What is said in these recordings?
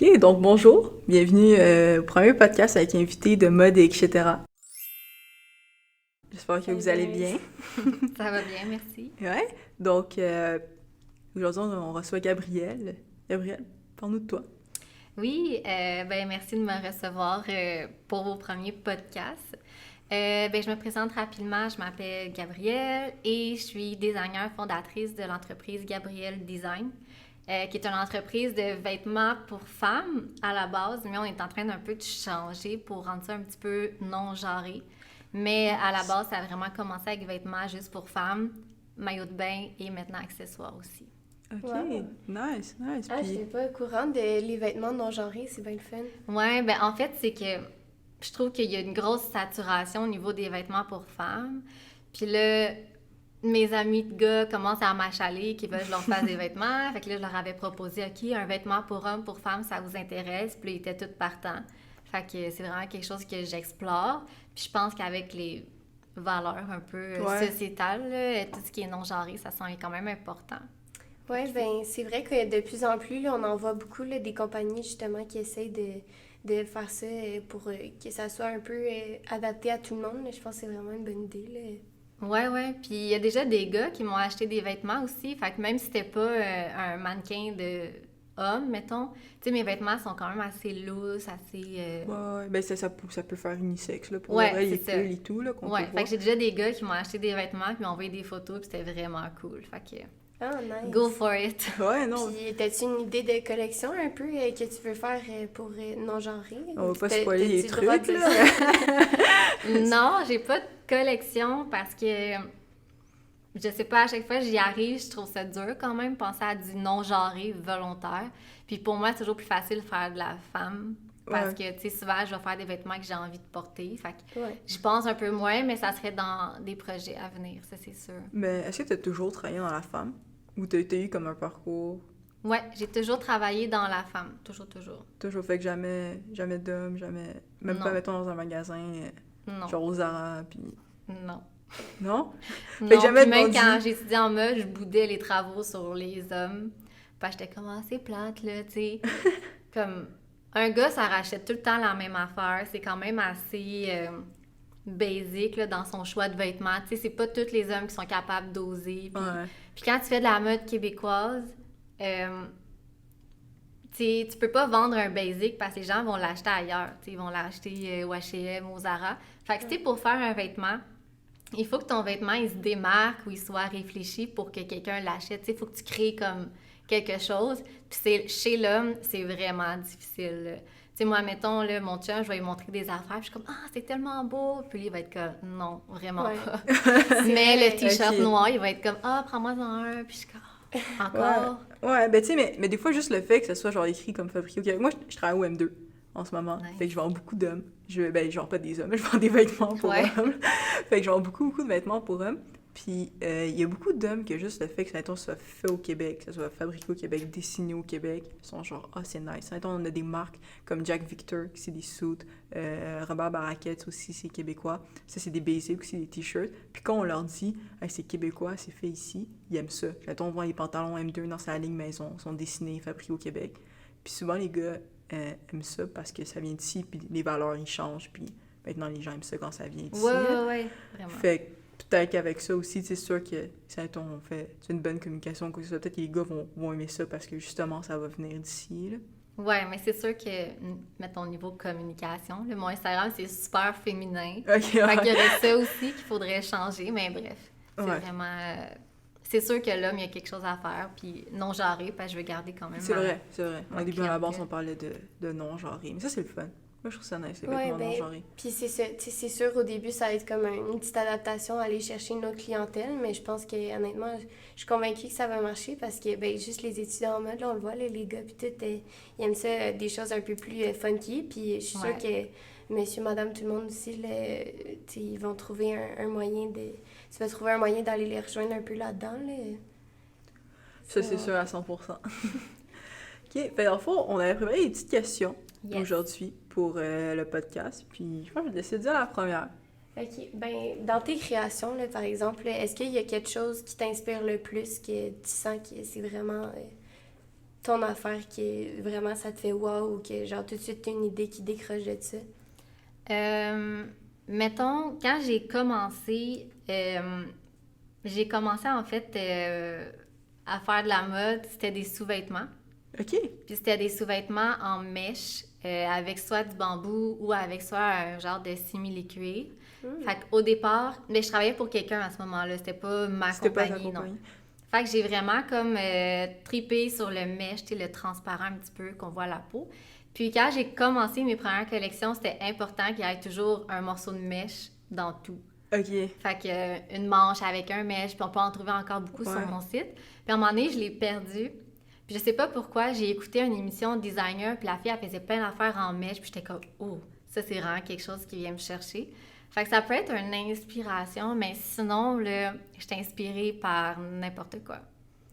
Ok, donc bonjour, bienvenue au premier podcast avec invité de mode et etc. J'espère que Salut vous allez Valérie. bien. Ça va bien, merci. Ouais, donc aujourd'hui on reçoit Gabrielle. Gabrielle, parle-nous de toi. Oui, merci de me recevoir pour vos premiers podcasts. Je me présente rapidement, je m'appelle Gabrielle et je suis designer fondatrice de l'entreprise Gabrielle Design, qui est une entreprise de vêtements pour femmes à la base, mais on est en train d'un peu de changer pour rendre ça un petit peu non-genré. Mais à la base, ça a vraiment commencé avec vêtements juste pour femmes, maillots de bain et maintenant accessoires aussi. Ok, Wow. nice, nice. Ah, Puis, j'étais pas au courant de les vêtements non genrés, c'est bien le fun. Ouais, ben en fait, c'est que je trouve qu'il y a une grosse saturation au niveau des vêtements pour femmes. Puis là, mes amis de gars commencent à m'achaler qu'ils veulent que je leur fasse des vêtements. Fait que là, je leur avais proposé, OK, un vêtement pour homme, pour femme, ça vous intéresse? Puis là, ils étaient tous partants. Fait que c'est vraiment quelque chose que j'explore. Puis je pense qu'avec les valeurs un peu ouais, sociétales, là, tout ce qui est non-genré, ça semble quand même important. Oui, ben c'est vrai que de plus en plus, là, on en voit beaucoup là, des compagnies justement qui essayent de faire ça pour que ça soit un peu adapté à tout le monde. Là. Je pense que c'est vraiment une bonne idée. Là. Ouais. Puis il y a déjà des gars qui m'ont acheté des vêtements aussi. Fait que même si c'était pas un mannequin de homme, mettons, tu sais, mes vêtements sont quand même assez loose, assez. ouais, ben ça peut faire unisexe, là, pour Ouais, vrai, les c'est ça. pulls et tout, là, qu'on peut Ouais, fait voir. que j'ai déjà des gars qui m'ont acheté des vêtements, qui m'ont envoyé des photos, puis c'était vraiment cool. Fait que Ah, nice. go for it. Ouais, non, Puis, t'as-tu une idée de collection un peu que tu veux faire pour non-genré? on va pas T'as- spoiler les t'as-tu le droit trucs, de dire là. ça? Non, j'ai pas de collection parce que je sais pas, à chaque fois j'y arrive, je trouve ça dur quand même, penser à du non-genré volontaire. Puis pour moi, c'est toujours plus facile de faire de la femme. Parce Ouais. que, tu sais, souvent, je vais faire des vêtements que j'ai envie de porter. Fait que Ouais. j'y pense un peu moins, mais ça serait dans des projets à venir, ça c'est sûr. Mais est-ce que t'as toujours travaillé dans la femme? Ou t'as eu comme un parcours? Ouais, j'ai toujours travaillé dans la femme. Toujours. Toujours fait que jamais d'homme, jamais. Même pas, Non, mettons, dans un magasin, non, genre au Zara, puis. non. Non? Fait que Non, jamais puis même quand demandé. j'étudiais en mode, je boudais les travaux sur les hommes. Puis j'étais comme, ah, c'est plate, là, tu sais. Comme, un gars, ça rachète tout le temps la même affaire. C'est quand même assez basic, là, dans son choix de vêtements. Tu sais, c'est pas tous les hommes qui sont capables d'oser. Ouais. Puis quand tu fais de la mode québécoise, tu sais, tu peux pas vendre un basic parce que les gens vont l'acheter ailleurs. Tu sais, ils vont l'acheter au H&M, au Zara. Fait que, tu sais, pour faire un vêtement, il faut que ton vêtement, il se démarque ou il soit réfléchi pour que quelqu'un l'achète. Tu sais, il faut que tu crées comme quelque chose. Puis chez l'homme, c'est vraiment difficile. Là. Tu sais, moi, mettons, là, mon chum, je vais lui montrer des affaires, puis je suis comme, ah, c'est tellement beau. Puis lui, il va être comme, non, vraiment Ouais. pas. C'est Mais vrai. le t-shirt Ok. noir, il va être comme, ah, prends-moi un. Puis je suis comme, ah, Ouais. encore. Ouais, ben tu sais, mais des fois, juste le fait que ce soit genre écrit comme fabriqué au Québec. Moi, je travaille au M2 en ce moment. Nice. Fait que je vends beaucoup d'hommes. Ben, je vends pas des hommes, je vends des vêtements pour Ouais. hommes. Fait que je vends beaucoup de vêtements pour hommes. Puis, il y a beaucoup d'hommes que juste le fait que, mettons, ça soit fait au Québec, que ça soit fabriqué au Québec, dessiné au Québec, ils sont genre, ah, c'est nice. Mettons, on a des marques comme Jack Victor, qui c'est des suits, Robert Baraquette aussi, c'est québécois. Ça, c'est des basics aussi, des t-shirts. Puis quand on leur dit, hey, c'est québécois, c'est fait ici, ils aiment ça. Mettons, on voit les pantalons M2 dans sa ligne maison, sont dessinés, fabriqués au Québec. Puis souvent, les gars aiment ça parce que ça vient d'ici, puis les valeurs, ils changent, puis maintenant, les gens aiment ça quand ça vient d'ici. Ouais, vraiment. Fait que peut-être qu'avec ça aussi, c'est sûr que ça, on fait c'est une bonne communication, quoi que ce soit. Peut-être que les gars vont aimer ça parce que justement, ça va venir d'ici. Là. Ouais, mais c'est sûr que, mettons, au niveau communication, mon Instagram, c'est super féminin. Ok, Fait qu'il y ouais. aurait ça aussi qu'il faudrait changer, mais bref, c'est Ouais. vraiment... c'est sûr que l'homme, il y a quelque chose à faire, puis non genré, parce que je veux garder quand même C'est vrai, c'est vrai. ma Au début, à la base, clientèle. on parlait de non-genré. Mais ça, c'est le fun. Moi, je trouve ça nice, les Ouais, vêtements ben, non-genrés. puis c'est ça, tu sais, c'est sûr au début ça va être comme une petite adaptation à aller chercher notre clientèle, mais je pense que honnêtement, je suis convaincue que ça va marcher parce que ben juste les étudiants en mode, là, on le voit, là, les gars puis tout, ils aiment ça, des choses un peu plus funky, puis je suis sûre Ouais. que monsieur, madame, tout le monde aussi, là, tu sais, ils vont trouver un moyen de... Tu vas trouver un moyen d'aller les rejoindre un peu là-dedans, là. Ça, c'est sûr à 100%. OK, fait, en fond, on avait préparé des petites questions Yes. aujourd'hui pour le podcast. Puis, je pense que je vais décider de dire la première. OK. Ben, dans tes créations, là, par exemple, là, est-ce qu'il y a quelque chose qui t'inspire le plus, que tu sens que c'est vraiment ton affaire qui est vraiment, ça te fait wow ou que genre tout de suite t'as une idée qui décroche de ça? Mettons, quand j'ai commencé en fait à faire de la mode, c'était des sous-vêtements. OK. Puis c'était des sous-vêtements en mèche avec soit du bambou ou avec soit un genre de simili-cuir. Fait qu'au départ, mais je travaillais pour quelqu'un à ce moment-là, c'était pas ma C'était pas ta compagnie, non. compagnie. Fait que j'ai vraiment comme tripé sur le mèche, tu sais, le transparent un petit peu qu'on voit à la peau. Puis quand j'ai commencé mes premières collections, c'était important qu'il y ait toujours un morceau de mèche dans tout. OK. Fait que une manche avec un mèche, puis on peut en trouver encore beaucoup sur mon site. Puis à un moment donné, je l'ai perdu. Puis je sais pas pourquoi, j'ai écouté une émission de designer, puis la fille, elle faisait plein d'affaires en mèche, puis j'étais comme, oh, ça c'est vraiment quelque chose qui vient me chercher. Fait que ça peut être une inspiration, mais sinon, là, je suis inspirée par n'importe quoi.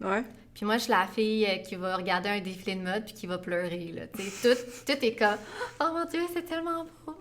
Ouais. Puis moi, je suis la fille qui va regarder un défilé de mode puis qui va pleurer, là. Tu sais, tout est comme « Oh mon Dieu, c'est tellement beau! »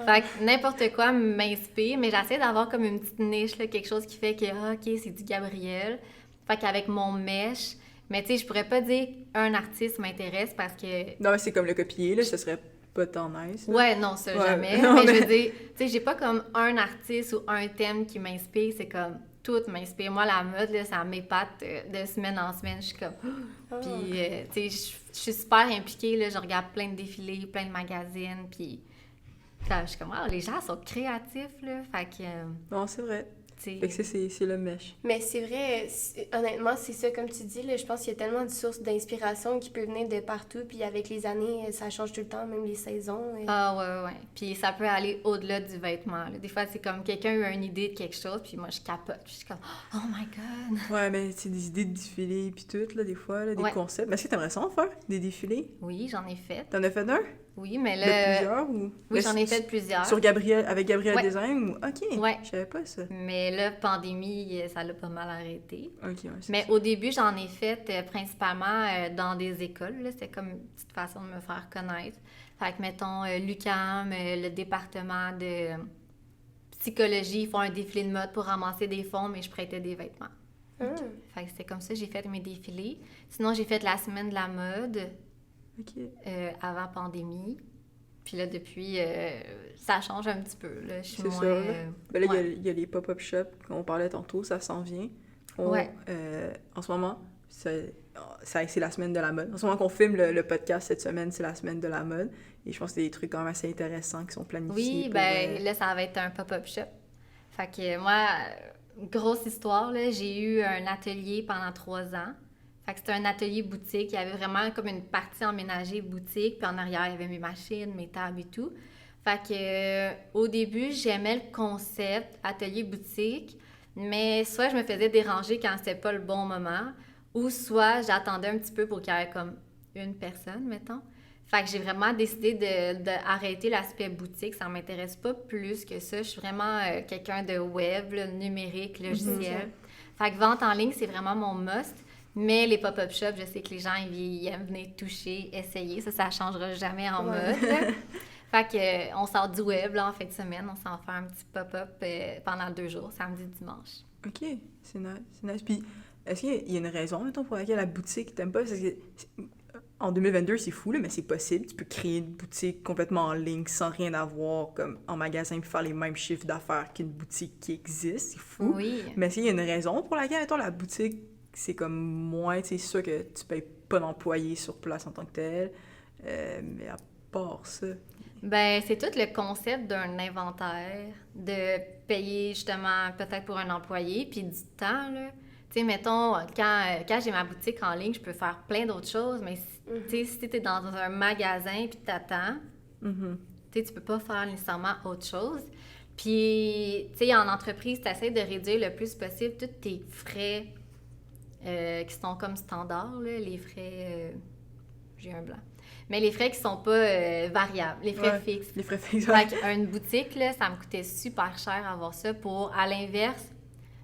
Fait que n'importe quoi m'inspire, mais j'essaie d'avoir comme une petite niche, là, quelque chose qui fait que « OK, c'est du Gabrielle. » Fait qu'avec mon mèche, mais tu sais, je pourrais pas dire un artiste m'intéresse parce que... Non, mais c'est comme le copier, là, ce serait pas tant nice. Là. Ouais, non, ça, jamais. Non, mais je veux dire, tu sais, j'ai pas comme un artiste ou un thème qui m'inspire, c'est comme... Tout m'inspire. Moi, la mode, là, ça m'épate de semaine en semaine. Je suis comme... Puis, tu sais, je suis super impliquée, là. Je regarde plein de défilés, plein de magazines, puis... Là, je suis comme, les gens sont créatifs, là. Fait que... Non, c'est vrai. T'sais... Fait que c'est le mèche. Mais c'est vrai, honnêtement, c'est ça, comme tu dis, là, je pense qu'il y a tellement de sources d'inspiration qui peuvent venir de partout, puis avec les années, ça change tout le temps, même les saisons. Ouais. Puis ça peut aller au-delà du vêtement, là. Des fois, c'est comme quelqu'un a une idée de quelque chose, puis moi, je capote. Puis je suis comme, oh my God! Ouais, mais c'est des idées de défilés, puis tout, là, des fois, là, des concepts. Mais est-ce que t'aimerais ça en faire, des défilés? Oui, j'en ai fait. T'en as fait un? Oui, mais là... De plusieurs, ou... Oui, j'en ai fait plusieurs. Sur Gabrielle, avec Gabrielle Design, ou... OK, ouais. Je savais pas ça. Mais là, pandémie, ça l'a pas mal arrêté. OK, ouais, mais au début, j'en ai fait principalement dans des écoles, là. C'était comme une petite façon de me faire connaître. Fait que, mettons, l'UQAM, le département de psychologie, ils font un défilé de mode pour ramasser des fonds, mais je prêtais des vêtements. Fait que c'était comme ça que j'ai fait mes défilés. Sinon, j'ai fait la semaine de la mode avant pandémie. Puis là, depuis, ça change un petit peu. Là. Je suis moins... ça, là. Ben là, il y a les pop-up shops qu'on parlait tantôt, ça s'en vient. En ce moment, c'est la semaine de la mode. En ce moment qu'on filme le podcast cette semaine, c'est la semaine de la mode. Et je pense que c'est des trucs quand même assez intéressants qui sont planifiés. Oui, là, ça va être un pop-up shop. Fait que moi, grosse histoire, là, j'ai eu un atelier pendant 3 ans. Fait que c'était un atelier boutique. Il y avait vraiment comme une partie emménagée boutique. Puis en arrière, il y avait mes machines, mes tables et tout. Fait que au début, j'aimais le concept atelier boutique. Mais soit je me faisais déranger quand c'était pas le bon moment, ou soit j'attendais un petit peu pour qu'il y ait comme une personne, mettons. Fait que j'ai vraiment décidé d'arrêter l'aspect boutique. Ça m'intéresse pas plus que ça. Je suis vraiment quelqu'un de web, là, numérique, logiciel. Fait que vente en ligne, c'est vraiment mon must. Mais les pop-up shops, je sais que les gens, ils aiment venir toucher, essayer. Ça changera jamais en mode. Fait que, on sort du web, là, en fin de semaine. On s'en fait un petit pop-up pendant 2 jours, samedi, dimanche. OK, c'est nice. Puis, est-ce qu'il y a une raison, mettons, pour laquelle la boutique t'aimes pas? Parce que en 2022, c'est fou, là, mais c'est possible. Tu peux créer une boutique complètement en ligne sans rien avoir comme en magasin puis faire les mêmes chiffres d'affaires qu'une boutique qui existe. C'est fou. Oui. Mais est-ce qu'il y a une raison pour laquelle, mettons, la boutique, c'est comme moins, tu sais, c'est sûr que tu payes pas d'employés sur place en tant que tel. Mais à part ça... Ben, c'est tout le concept d'un inventaire, de payer justement peut-être pour un employé, puis du temps, là. Tu sais, mettons, quand j'ai ma boutique en ligne, je peux faire plein d'autres choses, mais tu sais, si t'es dans un magasin puis t'attends, tu sais, tu peux pas faire nécessairement autre chose. Puis, tu sais, en entreprise, t'essaies de réduire le plus possible tous tes frais qui sont comme standards, là, les frais... j'ai un blanc. Mais les frais qui sont pas variables, les frais fixes. Les frais fixes, Fait qu'une boutique, là, ça me coûtait super cher avoir ça pour, à l'inverse,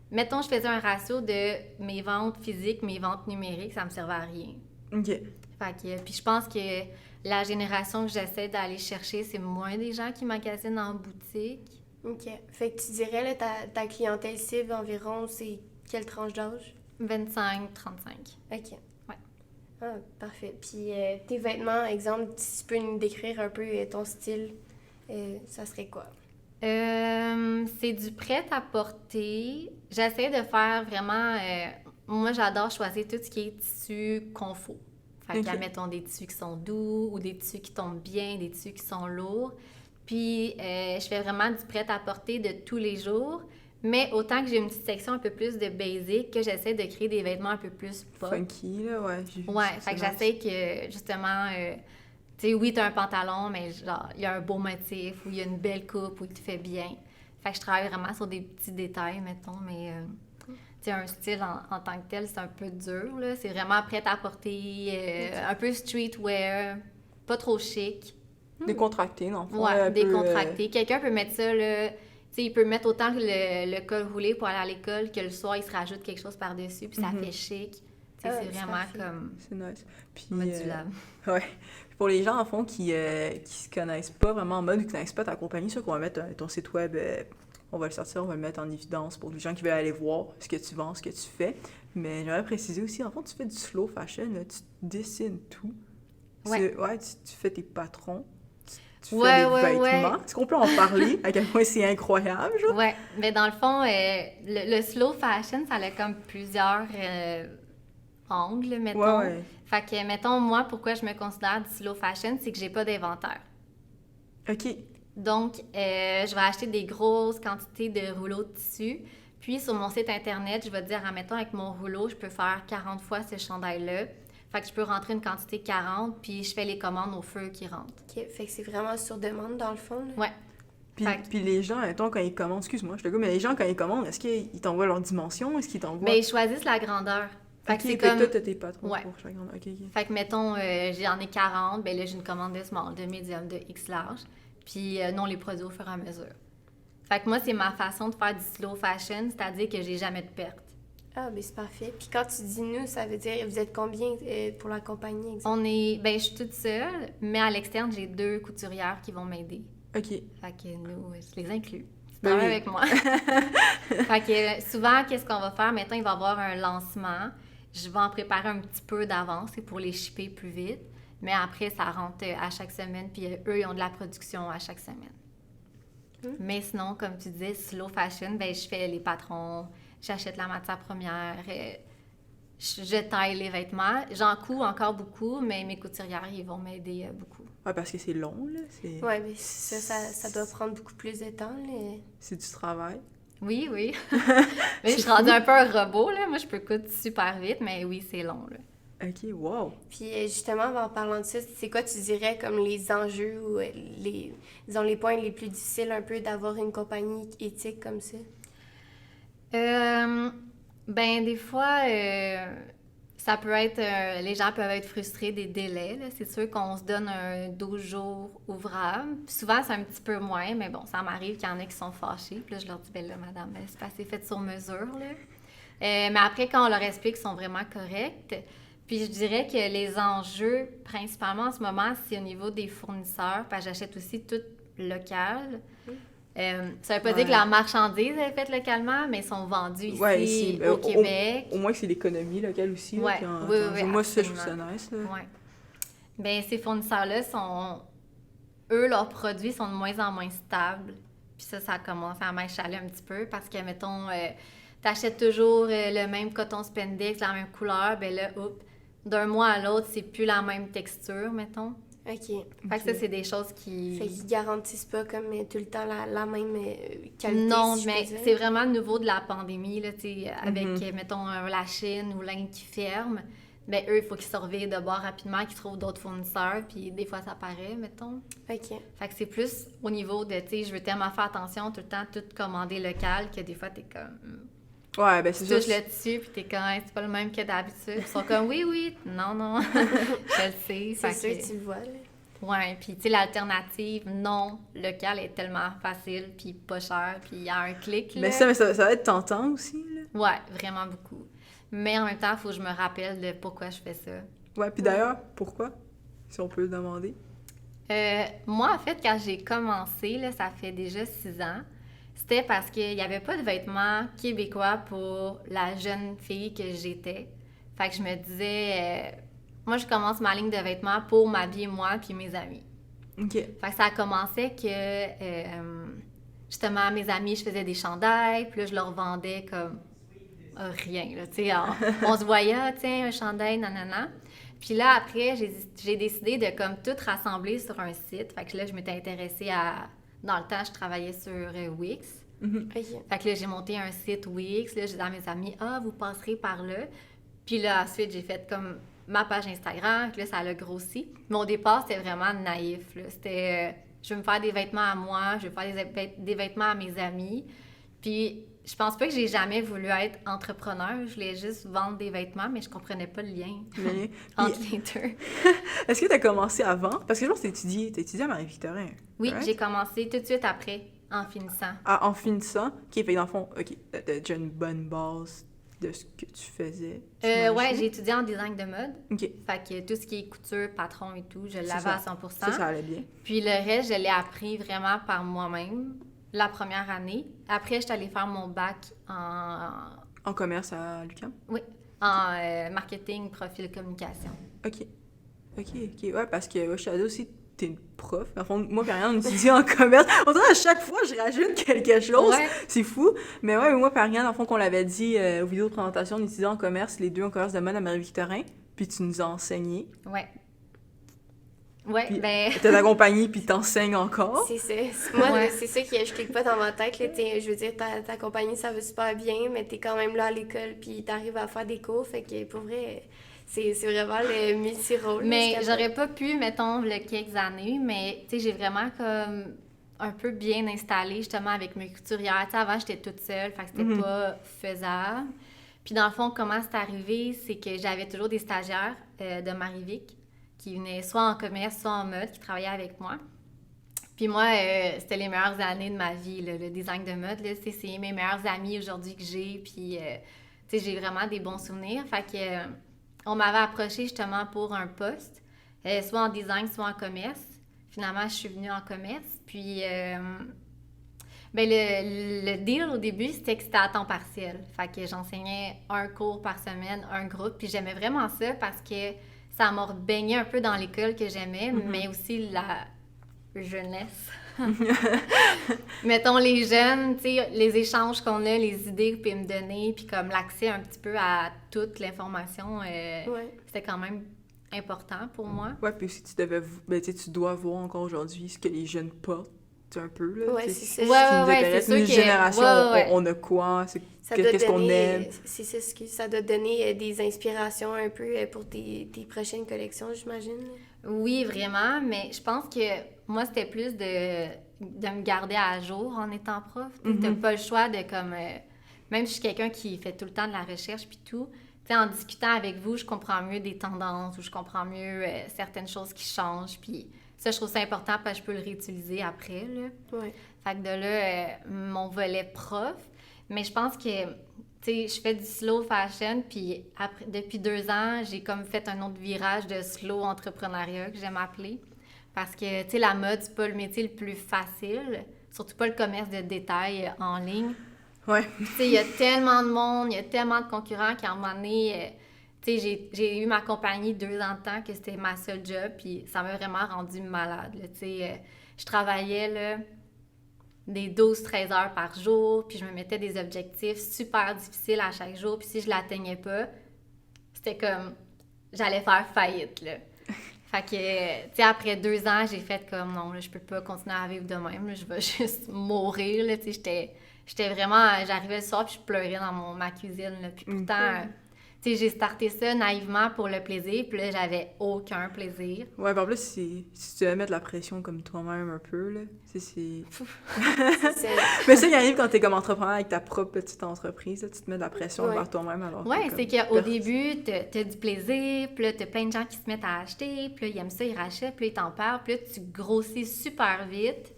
mettons, je faisais un ratio de mes ventes physiques, mes ventes numériques, ça me servait à rien. OK. Fait que, puis je pense que la génération que j'essaie d'aller chercher, c'est moins des gens qui magasinent en boutique. OK. Fait que tu dirais, là, ta clientèle cible environ, c'est quelle tranche d'âge? 25-35. OK. Ouais. Ah, parfait. Puis tes vêtements, exemple, si tu peux nous décrire un peu ton style, ça serait quoi? C'est du prêt-à-porter. J'essaie de faire vraiment... moi, j'adore choisir tout ce qui est tissu confort. Fait Ok. mettons des tissus qui sont doux ou des tissus qui tombent bien, des tissus qui sont lourds. Puis, je fais vraiment du prêt-à-porter de tous les jours. Mais autant que j'ai une petite section un peu plus de basic, que j'essaie de créer des vêtements un peu plus pop. Funky, là, ouais. J'ai vu Ouais, ça, fait que c'est nice. j'essaie que, justement, tu sais, oui, t'as un pantalon, mais genre, il y a un beau motif, ou il y a une belle coupe, ou il te fait bien. Fait que je travaille vraiment sur des petits détails, mettons, mais, tu sais, un style en tant que tel, c'est un peu dur, là. C'est vraiment prêt à porter, un peu streetwear, pas trop chic. Décontracté, dans le fond. Ouais, un peu, décontracté. Quelqu'un peut mettre ça, là, tu sais, il peut mettre autant que le col roulé pour aller à l'école, que le soir, il se rajoute quelque chose par-dessus, puis ça fait chic. Tu sais, Ah, c'est c'est vraiment parfait. comme c'est nice. Puis, mettre du lave. ouais. Puis pour les gens, en fond, qui se connaissent pas vraiment en mode ou qui connaissent pas ta compagnie, c'est sûr qu'on va mettre ton site web, on va le sortir, on va le mettre en évidence pour les gens qui veulent aller voir ce que tu vends, ce que tu fais. Mais j'aimerais préciser aussi, en fond, tu fais du slow fashion, là, tu dessines tout. Ouais. Ouais, tu fais tes patrons, tu Ouais, fais des ouais, vêtements. ouais. Est-ce qu'on peut en parler? À quel point c'est incroyable, genre? Ouais, mais dans le fond, le slow fashion, ça a comme plusieurs angles, mettons. Ouais, ouais. Fait que, mettons, moi, pourquoi je me considère du slow fashion, c'est que j'ai pas d'inventaire. OK. Donc, je vais acheter des grosses quantités de rouleaux de tissu. Puis, sur mon site Internet, je vais dire, admettons, avec mon rouleau, je peux faire 40 fois ce chandail-là. Fait que je peux rentrer une quantité 40, puis je fais les commandes au feu qui rentrent. OK, fait que c'est vraiment sur demande, dans le fond, là. Ouais. Puis, Fait que- puis les gens, mettons, quand ils commandent, excuse-moi, je te coupe, mais les gens, quand ils commandent, est-ce qu'ils t'envoient leur dimension? Est-ce qu'ils t'envoient... Mais ils choisissent la grandeur. Fait OK, que c'est fait que comme... toi, t'as tes patrons Ouais. pour chacun. OK, OK. Fait que, mettons, j'en ai 40, ben là, j'ai une commande de small, de medium, de X large. Puis, non, les produits au fur et à mesure. Fait que moi, c'est ma façon de faire du slow fashion, c'est-à-dire que j'ai jamais de perte. Ah, ben c'est parfait. Puis quand tu dis nous, ça veut dire, vous êtes combien pour la compagnie, exemple? Ben, je suis toute seule, mais à l'externe, j'ai 2 couturières qui vont m'aider. OK. Fait que nous, je les inclus. Tu Ben travailles oui. avec moi. Fait que souvent, qu'est-ce qu'on va faire? Maintenant, il va y avoir un lancement. Je vais en préparer un petit peu d'avance c'est pour les shipper plus vite. Mais après, ça rentre à chaque semaine. Puis eux, ils ont de la production à chaque semaine. Mais sinon, comme tu disais, slow fashion, ben je fais les patrons, j'achète la matière première, je taille les vêtements. J'en couds encore beaucoup, mais mes couturières, ils vont m'aider beaucoup. Ouais, parce que c'est long, là. C'est Ouais, mais ça doit prendre beaucoup plus de temps, là. c'est du travail. Oui, oui. Mais je suis rendue un peu un robot, là. Moi, je peux coudre super vite, mais oui, c'est long, là. OK, wow. Puis justement, en parlant de ça, c'est quoi tu dirais comme les enjeux ou disons, les points les plus difficiles un peu d'avoir une compagnie éthique comme ça? Ben, des fois, ça peut être... les gens peuvent être frustrés des délais, là. C'est sûr qu'on se donne un 12 jours ouvrable. Puis souvent, c'est un petit peu moins, mais bon, ça m'arrive qu'il y en a qui sont fâchés. Puis là, je leur dis, ben là, madame, c'est pas assez fait sur mesure, là. Mais après, quand on leur explique, ils sont vraiment corrects. Puis je dirais que les enjeux, principalement en ce moment, c'est au niveau des fournisseurs, parce que j'achète aussi tout local. Ça veut pas dire que la marchandise est faite localement, mais ils sont vendus ici, Ouais, ici, au Québec. Au moins que c'est l'économie locale aussi. là, Ouais, qui en- oui, qui en oui, joue. Moi, ça, je trouve ça absolument. nice. Là. Ouais. Bien, ces fournisseurs-là sont... Eux, leurs produits sont de moins en moins stables. Puis ça commence à m'achaler un petit peu parce que, mettons, t'achètes toujours le même coton spandex, la même couleur, ben là, d'un mois à l'autre, c'est plus la même texture, mettons. OK. Fait que ça, c'est des choses qui... Fait qu'ils garantissent pas comme tout le temps la même qualité, Non, si je mais peux dire. c'est vraiment le nouveau de la pandémie, là, tu sais, avec, mettons, la Chine ou l'Inde qui ferme. Ben eux, il faut qu'ils surveillent de bord rapidement, qu'ils trouvent d'autres fournisseurs, puis des fois, ça paraît, mettons. OK. Fait que c'est plus au niveau de, tu sais, je veux tellement faire attention tout le temps, tout commander local, que des fois, t'es comme... Ouais, ben c'est Tu touches ça. le dessus, puis t'es comme, Hey, c'est pas le même que d'habitude. Ils sont comme, oui, non, je le sais. C'est Fait sûr que- que tu le vois, là. Ouais, puis tu sais, l'alternative non locale est tellement facile, puis pas cher, puis il y a un clic, là. Mais ça va être tentant aussi. Là. Ouais, vraiment beaucoup. Mais en même temps, il faut que je me rappelle de pourquoi je fais ça. Ouais, puis d'ailleurs, pourquoi? Si on peut le demander. Moi, en fait, quand j'ai commencé, là, ça fait déjà 6 ans, c'était parce qu'il n'y avait pas de vêtements québécois pour la jeune fille que j'étais. Fait que je me disais, moi, je commence ma ligne de vêtements pour m'habiller moi puis mes amis. OK. Fait que ça a commencé que, justement, mes amis, je faisais des chandails, puis là, je leur vendais comme rien, là, tu sais. On se voyait, tiens, un chandail, nanana. Puis là, après, j'ai décidé de comme tout rassembler sur un site. Fait que là, je m'étais intéressée à... Dans le temps, je travaillais sur Wix. OK. Fait que là, j'ai monté un site Wix. Là, j'ai dit à mes amis, vous passerez par là. Puis là, ensuite, j'ai fait comme ma page Instagram. Puis là, ça l'a grossi. Mais au départ, c'était vraiment naïf, là. C'était, je veux me faire des vêtements à moi, je veux faire des vêtements à mes amis. Puis je pense pas que j'ai jamais voulu être entrepreneur. Je voulais juste vendre des vêtements, mais je comprenais pas le lien entre les deux. Est-ce que tu as commencé avant? Parce que je pense que tu étudié à Marie-Victorin. Oui, right? j'ai commencé tout de suite après, en finissant. Ah, en finissant? OK, fait que dans le fond, OK, t'as déjà une bonne base de ce que tu faisais. Ouais, j'ai étudié en design de mode. OK. Fait que tout ce qui est couture, patron et tout, je l'avais ça. à 100%. Ça allait bien. Puis le reste, je l'ai appris vraiment par moi-même la première année. Après, je suis allée faire mon bac En commerce à l'UQAM? en marketing, profil, communication. OK. Ouais, parce que ouais, je savais aussi t'es une prof. En fond, moi, Pariane, on étudie en commerce. On dirait à chaque fois, je rajoute quelque chose. Ouais. C'est fou. Mais ouais, moi, Pariane, en fond, qu'on l'avait dit aux vidéos de présentation, on étudiait en commerce, les deux en commerce de mode à Marie-Victorin. Puis tu nous as enseigné. Ouais. Ouais, Puis ben... t'es accompagnée, puis t'enseignes encore. C'est ça. Moi, Ouais. c'est ça qui je clique pas dans ma tête. Là, je veux dire, ta compagnie, ça va super bien, mais t'es quand même là à l'école, puis t'arrives à faire des cours. Fait que pour vrai, c'est vraiment le multi-rôle. Mais j'aurais pas pu, mettons, quelques années, mais tu sais, j'ai vraiment comme un peu bien installé justement avec mes couturières. Tu sais, avant, j'étais toute seule, fait que c'était pas faisable. Puis dans le fond, comment c'est arrivé, c'est que j'avais toujours des stagiaires de Marie-Vic qui venaient soit en commerce, soit en mode, qui travaillaient avec moi. Puis moi, c'était les meilleures années de ma vie, là, le design de mode. Là, c'est mes meilleurs amis aujourd'hui que j'ai. Puis, tu sais, j'ai vraiment des bons souvenirs. Fait que, on m'avait approché justement pour un poste, soit en design, soit en commerce. Finalement, je suis venue en commerce. Puis, ben le deal au début, c'était que c'était à temps partiel. Fait que j'enseignais un cours par semaine, un groupe. Puis j'aimais vraiment ça parce que ça m'a baigné un peu dans l'école que j'aimais, mais aussi la jeunesse. Mettons, les jeunes, tu sais, les échanges qu'on a, les idées qu'ils peuvent me donner, puis comme l'accès un petit peu à toute l'information, c'était quand même important pour moi. Ouais, puis aussi, tu dois voir encore aujourd'hui ce que les jeunes portent, un peu, là. Ouais, c'est ça. C'est sûr une que... génération, ouais. on a quoi, Ça doit qu'est-ce qu'on donner- aime. C'est ça, ça doit donner des inspirations un peu pour tes prochaines collections, j'imagine. Oui, vraiment, mais je pense que moi, c'était plus de me garder à jour en étant prof. Tu n'as pas le choix de, comme... même si je suis quelqu'un qui fait tout le temps de la recherche puis tout, tu sais, en discutant avec vous, je comprends mieux des tendances ou je comprends mieux certaines choses qui changent. Puis ça, je trouve ça important parce que je peux le réutiliser après, là. Ouais. Fait que de là, mon volet prof. Mais je pense que, tu sais, je fais du slow fashion, puis après, depuis 2 ans, j'ai comme fait un autre virage de slow entrepreneuriat, que j'aime appeler. Parce que, tu sais, la mode, c'est pas le métier le plus facile, surtout pas le commerce de détail en ligne. Ouais. Tu sais, il y a tellement de monde, il y a tellement de concurrents qu'à un moment donné, tu sais, j'ai eu ma compagnie 2 ans de temps, que c'était ma seule job, puis ça m'a vraiment rendue malade, là. Tu sais, je travaillais, là, des 12-13 heures par jour, puis je me mettais des objectifs super difficiles à chaque jour, puis si je l'atteignais pas, c'était comme, j'allais faire faillite, là. Fait que, tu sais, après 2 ans, j'ai fait comme, non, là, je peux pas continuer à vivre de même, là, je vais juste mourir, là, tu sais, j'étais vraiment, j'arrivais le soir, puis je pleurais dans ma cuisine, là, puis pourtant... Tu sais, j'ai starté ça naïvement pour le plaisir, puis là, j'avais aucun plaisir. Ouais, en plus, si tu veux mettre la pression comme toi-même un peu, là, c'est... C'est Mais ça, il arrive quand t'es comme entrepreneur avec ta propre petite entreprise, là, tu te mets de la pression envers toi-même, alors Ouais, que c'est qu'au début, t'as du plaisir, puis là, t'as plein de gens qui se mettent à acheter, puis là, ils aiment ça, ils rachètent, puis là, ils t'en parlent, puis là, tu grossis super vite.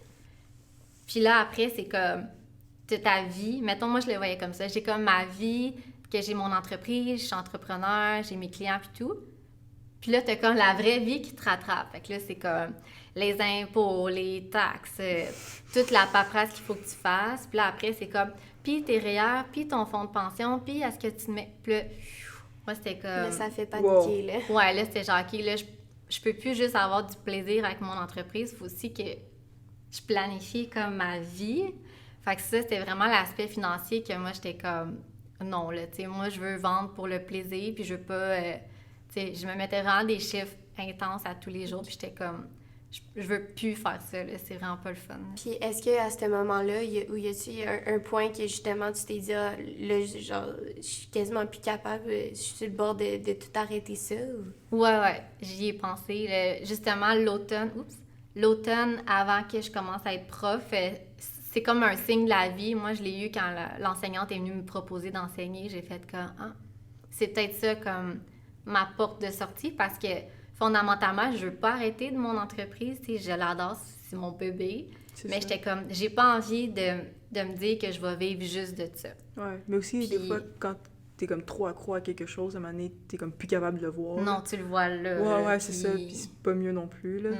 Puis là, après, c'est comme, t'as ta vie. Mettons, moi, je le voyais comme ça. J'ai comme ma vie... que j'ai mon entreprise, je suis entrepreneur, j'ai mes clients puis tout. Puis là, t'as comme la vraie vie qui te rattrape. Fait que là, c'est comme les impôts, les taxes, toute la paperasse qu'il faut que tu fasses. Puis là, après, c'est comme, puis tes REER, puis ton fonds de pension, puis est-ce que tu te mets... Puis là, Moi, c'était Mais comme... ça fait paniquer, là. Ouais, là, c'était genre, OK, là, je peux plus juste avoir du plaisir avec mon entreprise. Il faut aussi que je planifie comme ma vie. Fait que ça, c'était vraiment l'aspect financier que moi, j'étais comme... Non, là, tu sais, moi, je veux vendre pour le plaisir, puis je veux pas... tu sais, je me mettais vraiment des chiffres intenses à tous les jours, puis j'étais comme... Je veux plus faire ça, là, c'est vraiment pas le fun. Puis est-ce qu'à ce moment-là, où y a-tu un point que justement tu t'es dit, ah, là, genre, je suis quasiment plus capable, je suis sur le bord de tout arrêter ça? Ou... Ouais, j'y ai pensé. Justement, l'automne, avant que je commence à être prof, c'est comme un signe de la vie. Moi, je l'ai eu quand l'enseignante est venue me proposer d'enseigner. J'ai fait comme, c'est peut-être ça comme ma porte de sortie parce que fondamentalement, je veux pas arrêter de mon entreprise. Tu sais, je l'adore, c'est mon bébé. Mais j'étais comme, j'ai pas envie de me dire que je vais vivre juste de ça. Ouais, mais aussi, des fois, quand t'es comme trop accro à quelque chose, à un moment donné, t'es comme plus capable de le voir. Non, tu le vois là. Ouais, c'est ça. Puis c'est pas mieux non plus, là.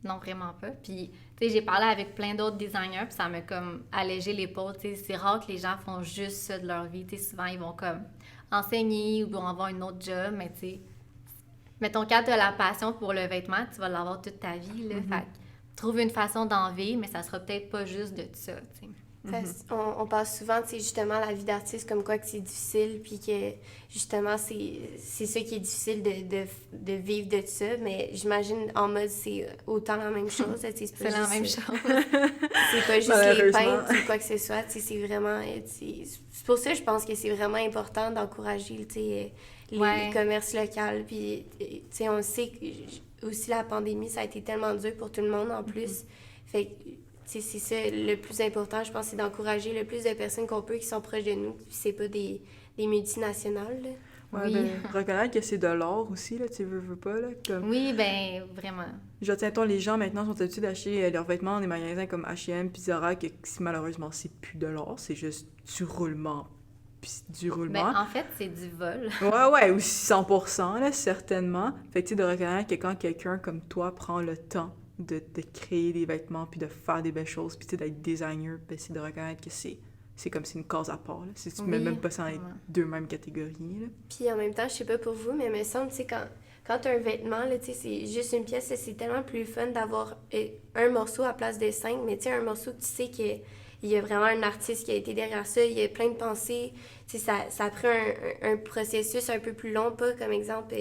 Non, vraiment pas. Puis, tu sais, j'ai parlé avec plein d'autres designers, puis ça m'a comme allégé l'épaule. Tu sais, c'est rare que les gens font juste ça de leur vie. Tu sais, souvent, ils vont comme enseigner ou vont avoir une autre job, mais tu sais, mettons, quand tu as la passion pour le vêtement, tu vas l'avoir toute ta vie, là. Fait que trouve une façon d'en vivre, mais ça sera peut-être pas juste de ça, tu sais. On passe souvent, tu sais, justement, la vie d'artiste comme quoi que c'est difficile, puis que, justement, c'est ça qui est difficile de vivre de ça, mais j'imagine, en mode, c'est autant la même chose, tu sais, c'est la même chose. C'est pas juste les peintres ou quoi que ce soit, tu sais, c'est vraiment... C'est pour ça que je pense que c'est vraiment important d'encourager, tu sais, les commerces locaux, puis, tu sais, on sait que aussi la pandémie, ça a été tellement dur pour tout le monde, en plus, fait que... C'est ça, le plus important, je pense, c'est d'encourager le plus de personnes qu'on peut qui sont proches de nous. Puis c'est pas des multinationales, là. Ouais, ben, reconnaître que c'est de l'art aussi, là, tu veux pas, là. Comme... Oui, ben vraiment. Je tiens, les gens, maintenant, sont habitués d'acheter leurs vêtements dans des magasins comme H&M puis Zara, que malheureusement, c'est plus de l'art, c'est juste du roulement. Puis du roulement. Ben, en fait, c'est du vol. Ouais, aussi 100%, là, certainement. Fait que, tu sais, de reconnaître que quand quelqu'un comme toi prend le temps de créer des vêtements, puis de faire des belles choses, puis d'être designer, ben c'est de reconnaître que c'est comme c'est une cause à part. Là. Tu mets même pas ça dans les deux mêmes catégories. Là. Puis en même temps, je sais pas pour vous, mais il me semble, tu sais, quand tu as un vêtement, là, tu sais, c'est juste une pièce, là, c'est tellement plus fun d'avoir un morceau à place de 5, mais tu sais, un morceau que tu sais qu'il y a vraiment un artiste qui a été derrière ça, il y a plein de pensées. Tu sais, ça a pris un processus un peu plus long, pas comme exemple,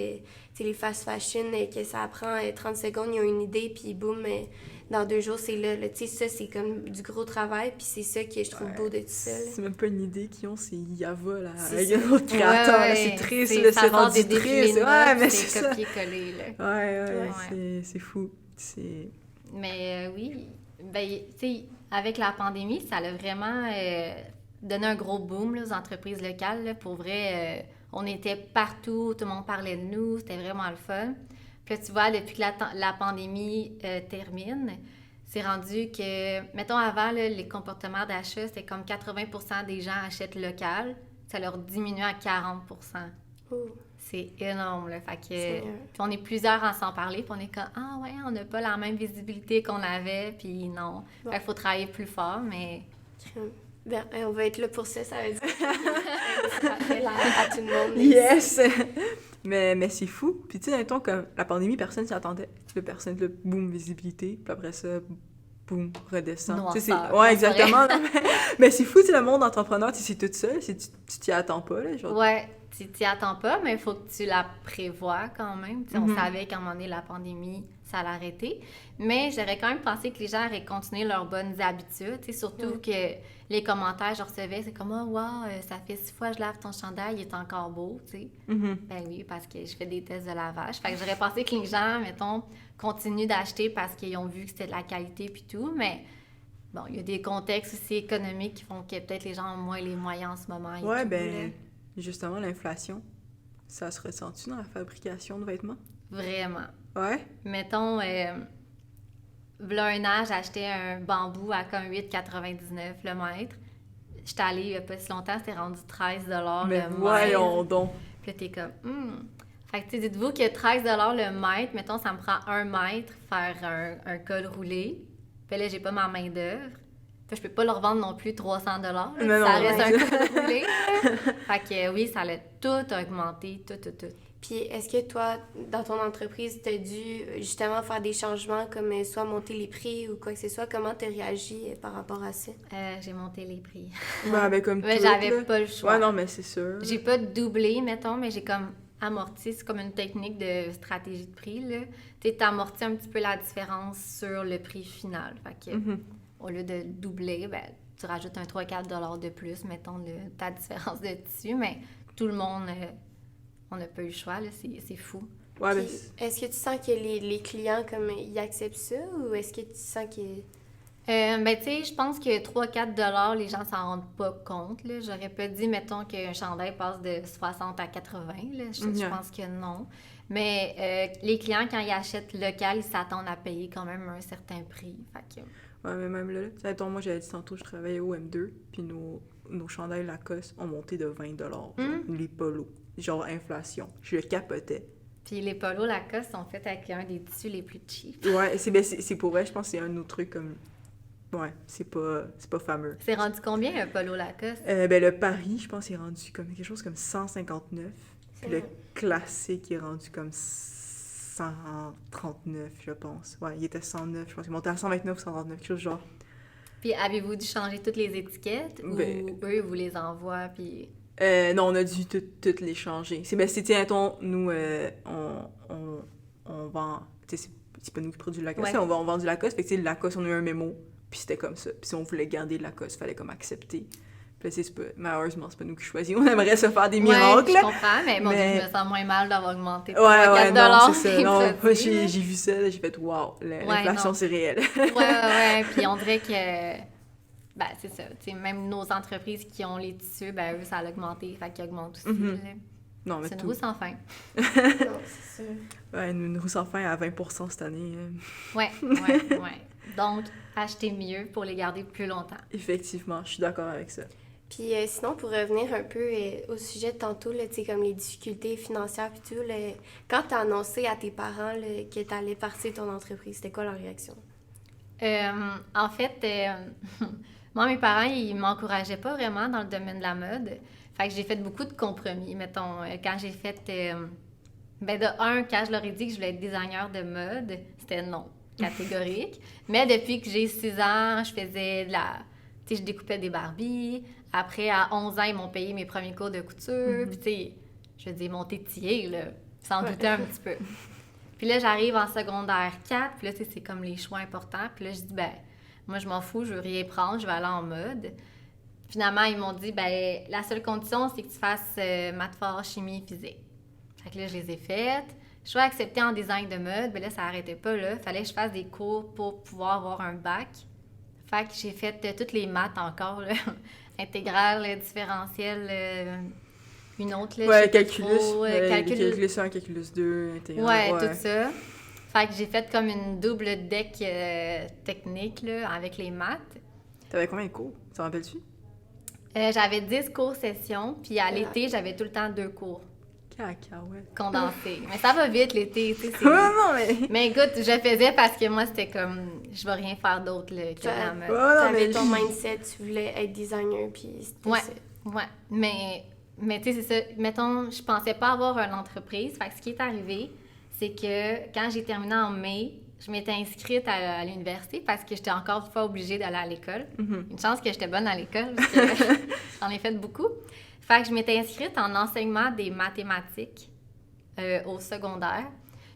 les fast fashion, que ça prend 30 secondes, ils ont une idée, puis boum, dans 2 jours, c'est là. Tu sais, ça, c'est comme du gros travail, puis c'est ça que je trouve beau de tout ça. C'est même pas une idée qu'ils ont, c'est Yava, là, avec un autre créateur. C'est triste, là, c'est rendu triste. Ouais, mais c'est ça. Copier-coller, là. Ouais, c'est fou. Mais oui, ben, tu sais, avec la pandémie, ça a vraiment donné un gros boom là, aux entreprises locales. Là. Pour vrai, on était partout, tout le monde parlait de nous, c'était vraiment le fun. Puis là, tu vois, depuis que la pandémie termine, c'est rendu que, mettons avant, là, les comportements d'achat, c'était comme 80% des gens achètent local, ça leur diminue à 40%. C'est énorme, là. Fait que, puis on est plusieurs à s'en parler, puis on est comme, ah ouais, on n'a pas la même visibilité qu'on avait, puis non. Fait qu'il faut travailler plus fort, mais... Ben, on va être là pour ça veut dire. À tout le monde. Yes! mais c'est fou. Puis tu sais, mettons, comme la pandémie, personne s'y attendait. Personne, boum, visibilité, puis après ça, boum, redescend. Ouais, exactement. Mais c'est fou, tu sais, le monde entrepreneur, tu sais, c'est tout seul, tu t'y attends pas, là. Genre... Ouais, tu t'y attends pas, mais il faut que tu la prévois quand même. On savait qu'à un moment donné, la pandémie, ça allait arrêter. Mais j'aurais quand même pensé que les gens auraient continué leurs bonnes habitudes. Surtout que les commentaires que je recevais, c'est comme « Oh, wow, ça fait 6 fois que je lave ton chandail, il est encore beau. » Ben oui, parce que je fais des tests de lavage. Fait que j'aurais pensé que les gens, mettons, continuent d'acheter parce qu'ils ont vu que c'était de la qualité puis tout. Mais bon, il y a des contextes aussi économiques qui font que peut-être les gens ont moins les moyens en ce moment. Ouais, ben justement, l'inflation, ça se ressent-tu dans la fabrication de vêtements? Vraiment. Ouais? Mettons, v'là un an, j'ai acheté un bambou à comme 8,99 le mètre. J'étais allée il y a pas si longtemps, c'était rendu 13 $, le mètre. Voyons donc! Puis là, t'es comme, Fait que, dites-vous que 13 $ le mètre, mettons, ça me prend 1 mètre faire un col roulé. Puis là, j'ai pas ma main-d'œuvre. Fait que je peux pas leur vendre non plus 300 $. Non, Ça non, reste un ouais. coût roulé. Fait que oui, ça a tout augmenté, tout. Puis est-ce que toi, dans ton entreprise, tu as dû justement faire des changements comme soit monter les prix ou quoi que ce soit? Comment tu as réagi par rapport à ça? J'ai monté les prix. Ben, comme Ouais, tout, j'avais là. pas le choix. Ouais, non, mais c'est sûr. J'ai pas doublé, mettons, mais j'ai comme amorti. C'est comme une technique de stratégie de prix, là. Tu sais, t'amortis un petit peu la différence sur le prix final. Fait que, au lieu de doubler, ben, tu rajoutes un 3-4 $ de plus, mettons, ta différence de tissu, mais tout le monde, on n'a pas eu le choix, là. C'est fou. Ouais, Puis, est-ce que tu sens que les clients, comme, ils acceptent ça ou est-ce que tu sens que... Ben, tu sais, je pense que 3-4 $, les gens s'en rendent pas compte, là. J'aurais pas dit, mettons, qu'un chandail passe de 60 à 80, là. Je pense que non. Mais les clients, quand ils achètent local, ils s'attendent à payer quand même un certain prix. Fait que... Ouais, mais même là, tu sais, moi, j'avais dit tantôt, je travaillais au M2, puis nos chandails Lacoste ont monté de 20 $, genre, les polos. Genre, inflation. Je le capotais. Puis les polos Lacoste sont faits avec un des tissus les plus cheap. Ouais, c'est pour vrai, je pense que c'est un autre truc comme... Ouais, c'est pas fameux. C'est rendu combien un polo Lacoste? Ben, le Paris, je pense, est rendu comme quelque chose comme 159. Puis le classique est rendu comme 139, je pense. Ouais, il était 109, je pense. Il est monté à 129 ou 139, quelque chose genre. Puis avez-vous dû changer toutes les étiquettes? Ben... Ou eux, vous les envoient, puis... non, on a dû toutes les changer. Tiens, nous, on vend... Tu sais, c'est pas nous qui produisons du Lacoste, on vend du Lacoste. Fait que, tu sais, le Lacoste, on a eu un mémo, puis c'était comme ça. Puis si on voulait garder le Lacoste, il fallait comme accepter. Puis là, malheureusement, c'est pas nous qui choisissons. On aimerait se faire des miracles. Ouais, je comprends, mais bon, je me sens moins mal d'avoir augmenté 3-4 ouais, non, c'est ça. Non, produits, j'ai vu ça, là, j'ai fait « Wow, l'inflation, c'est réel. » Ouais. Puis on dirait que... Ben, c'est ça. T'sais, même nos entreprises qui ont les tissus, ben eux, ça a augmenté. Fait qu'ils augmentent aussi. Là. Non, mais c'est une roue sans fin. Non, c'est sûr. Ouais, une roue sans fin à 20% cette année. Ouais. Donc, achetez mieux pour les garder plus longtemps. Effectivement, je suis d'accord avec ça. Puis sinon, pour revenir un peu au sujet de tantôt, là, comme les difficultés financières et tout, là, quand tu as annoncé à tes parents là, que tu allais partir ton entreprise, c'était quoi leur réaction? En fait, moi, mes parents, ils m'encourageaient pas vraiment dans le domaine de la mode. Fait que j'ai fait beaucoup de compromis. Mettons, quand j'ai fait... quand je leur ai dit que je voulais être designer de mode, c'était non, catégorique. Mais depuis que j'ai 6 ans, je faisais de la... Tu sais, je découpais des Barbies. Après, à 11 ans, ils m'ont payé mes premiers cours de couture. Puis, tu sais, je veux dire, mon tétier, là, sans douter un petit peu. Puis là, j'arrive en secondaire 4. Puis là, tu sais, c'est comme les choix importants. Puis là, je dis, moi, je m'en fous, je veux rien prendre, je vais aller en mode. Finalement, ils m'ont dit, la seule condition, c'est que tu fasses maths fort, chimie, physique. Fait que là, je les ai faites. Je suis acceptée en design de mode. Là, ça n'arrêtait pas, là. Fallait que je fasse des cours pour pouvoir avoir un bac. Fait que j'ai fait toutes les maths encore, là. Intégrale, différentielle, une autre, là. Ouais, calculus. Calculus 1, calculus 2, intégrale. Ouais, tout ça. Fait que j'ai fait comme une double deck technique, là, avec les maths. T'avais combien de cours? Tu t'en rappelles-tu? J'avais 10 cours session, puis à l'été, j'avais tout le temps 2 cours. Cacahuète. Condensés. Mais ça va vite, l'été, tu sais. non, mais... Mais écoute, je faisais parce que moi, c'était comme, je vais rien faire d'autre là, que de la mode. T'avais ton mindset, tu voulais être designer, puis c'était ça. Ouais. Mais tu sais, c'est ça. Mettons, je pensais pas avoir une entreprise. Fait que ce qui est arrivé, c'est que quand j'ai terminé en mai, je m'étais inscrite à l'université parce que j'étais encore une fois obligée d'aller à l'école. Une chance que j'étais bonne à l'école, parce que j'en ai fait beaucoup. Fait que je m'étais inscrite en enseignement des mathématiques au secondaire.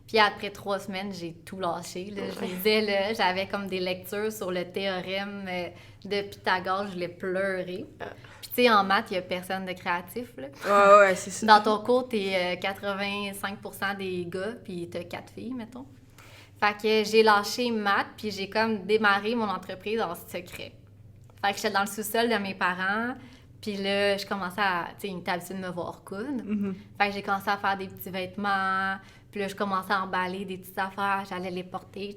Puis après 3 semaines, j'ai tout lâché. Là. Je lisais, là, j'avais comme des lectures sur le théorème de Pythagore, je l'ai pleuré. Puis tu sais, en maths, il n'y a personne de créatif. Là. Ouais, c'est ça. Dans ton cours, t'es 85% des gars, puis t'as 4 filles, mettons. Fait que j'ai lâché maths, puis j'ai comme démarré mon entreprise en secret. Fait que j'étais dans le sous-sol de mes parents. Puis là, je commençais à... Tu sais, ils étaient habitués de me voir coudre. Fait que j'ai commencé à faire des petits vêtements. Puis là, je commençais à emballer des petites affaires. J'allais les porter,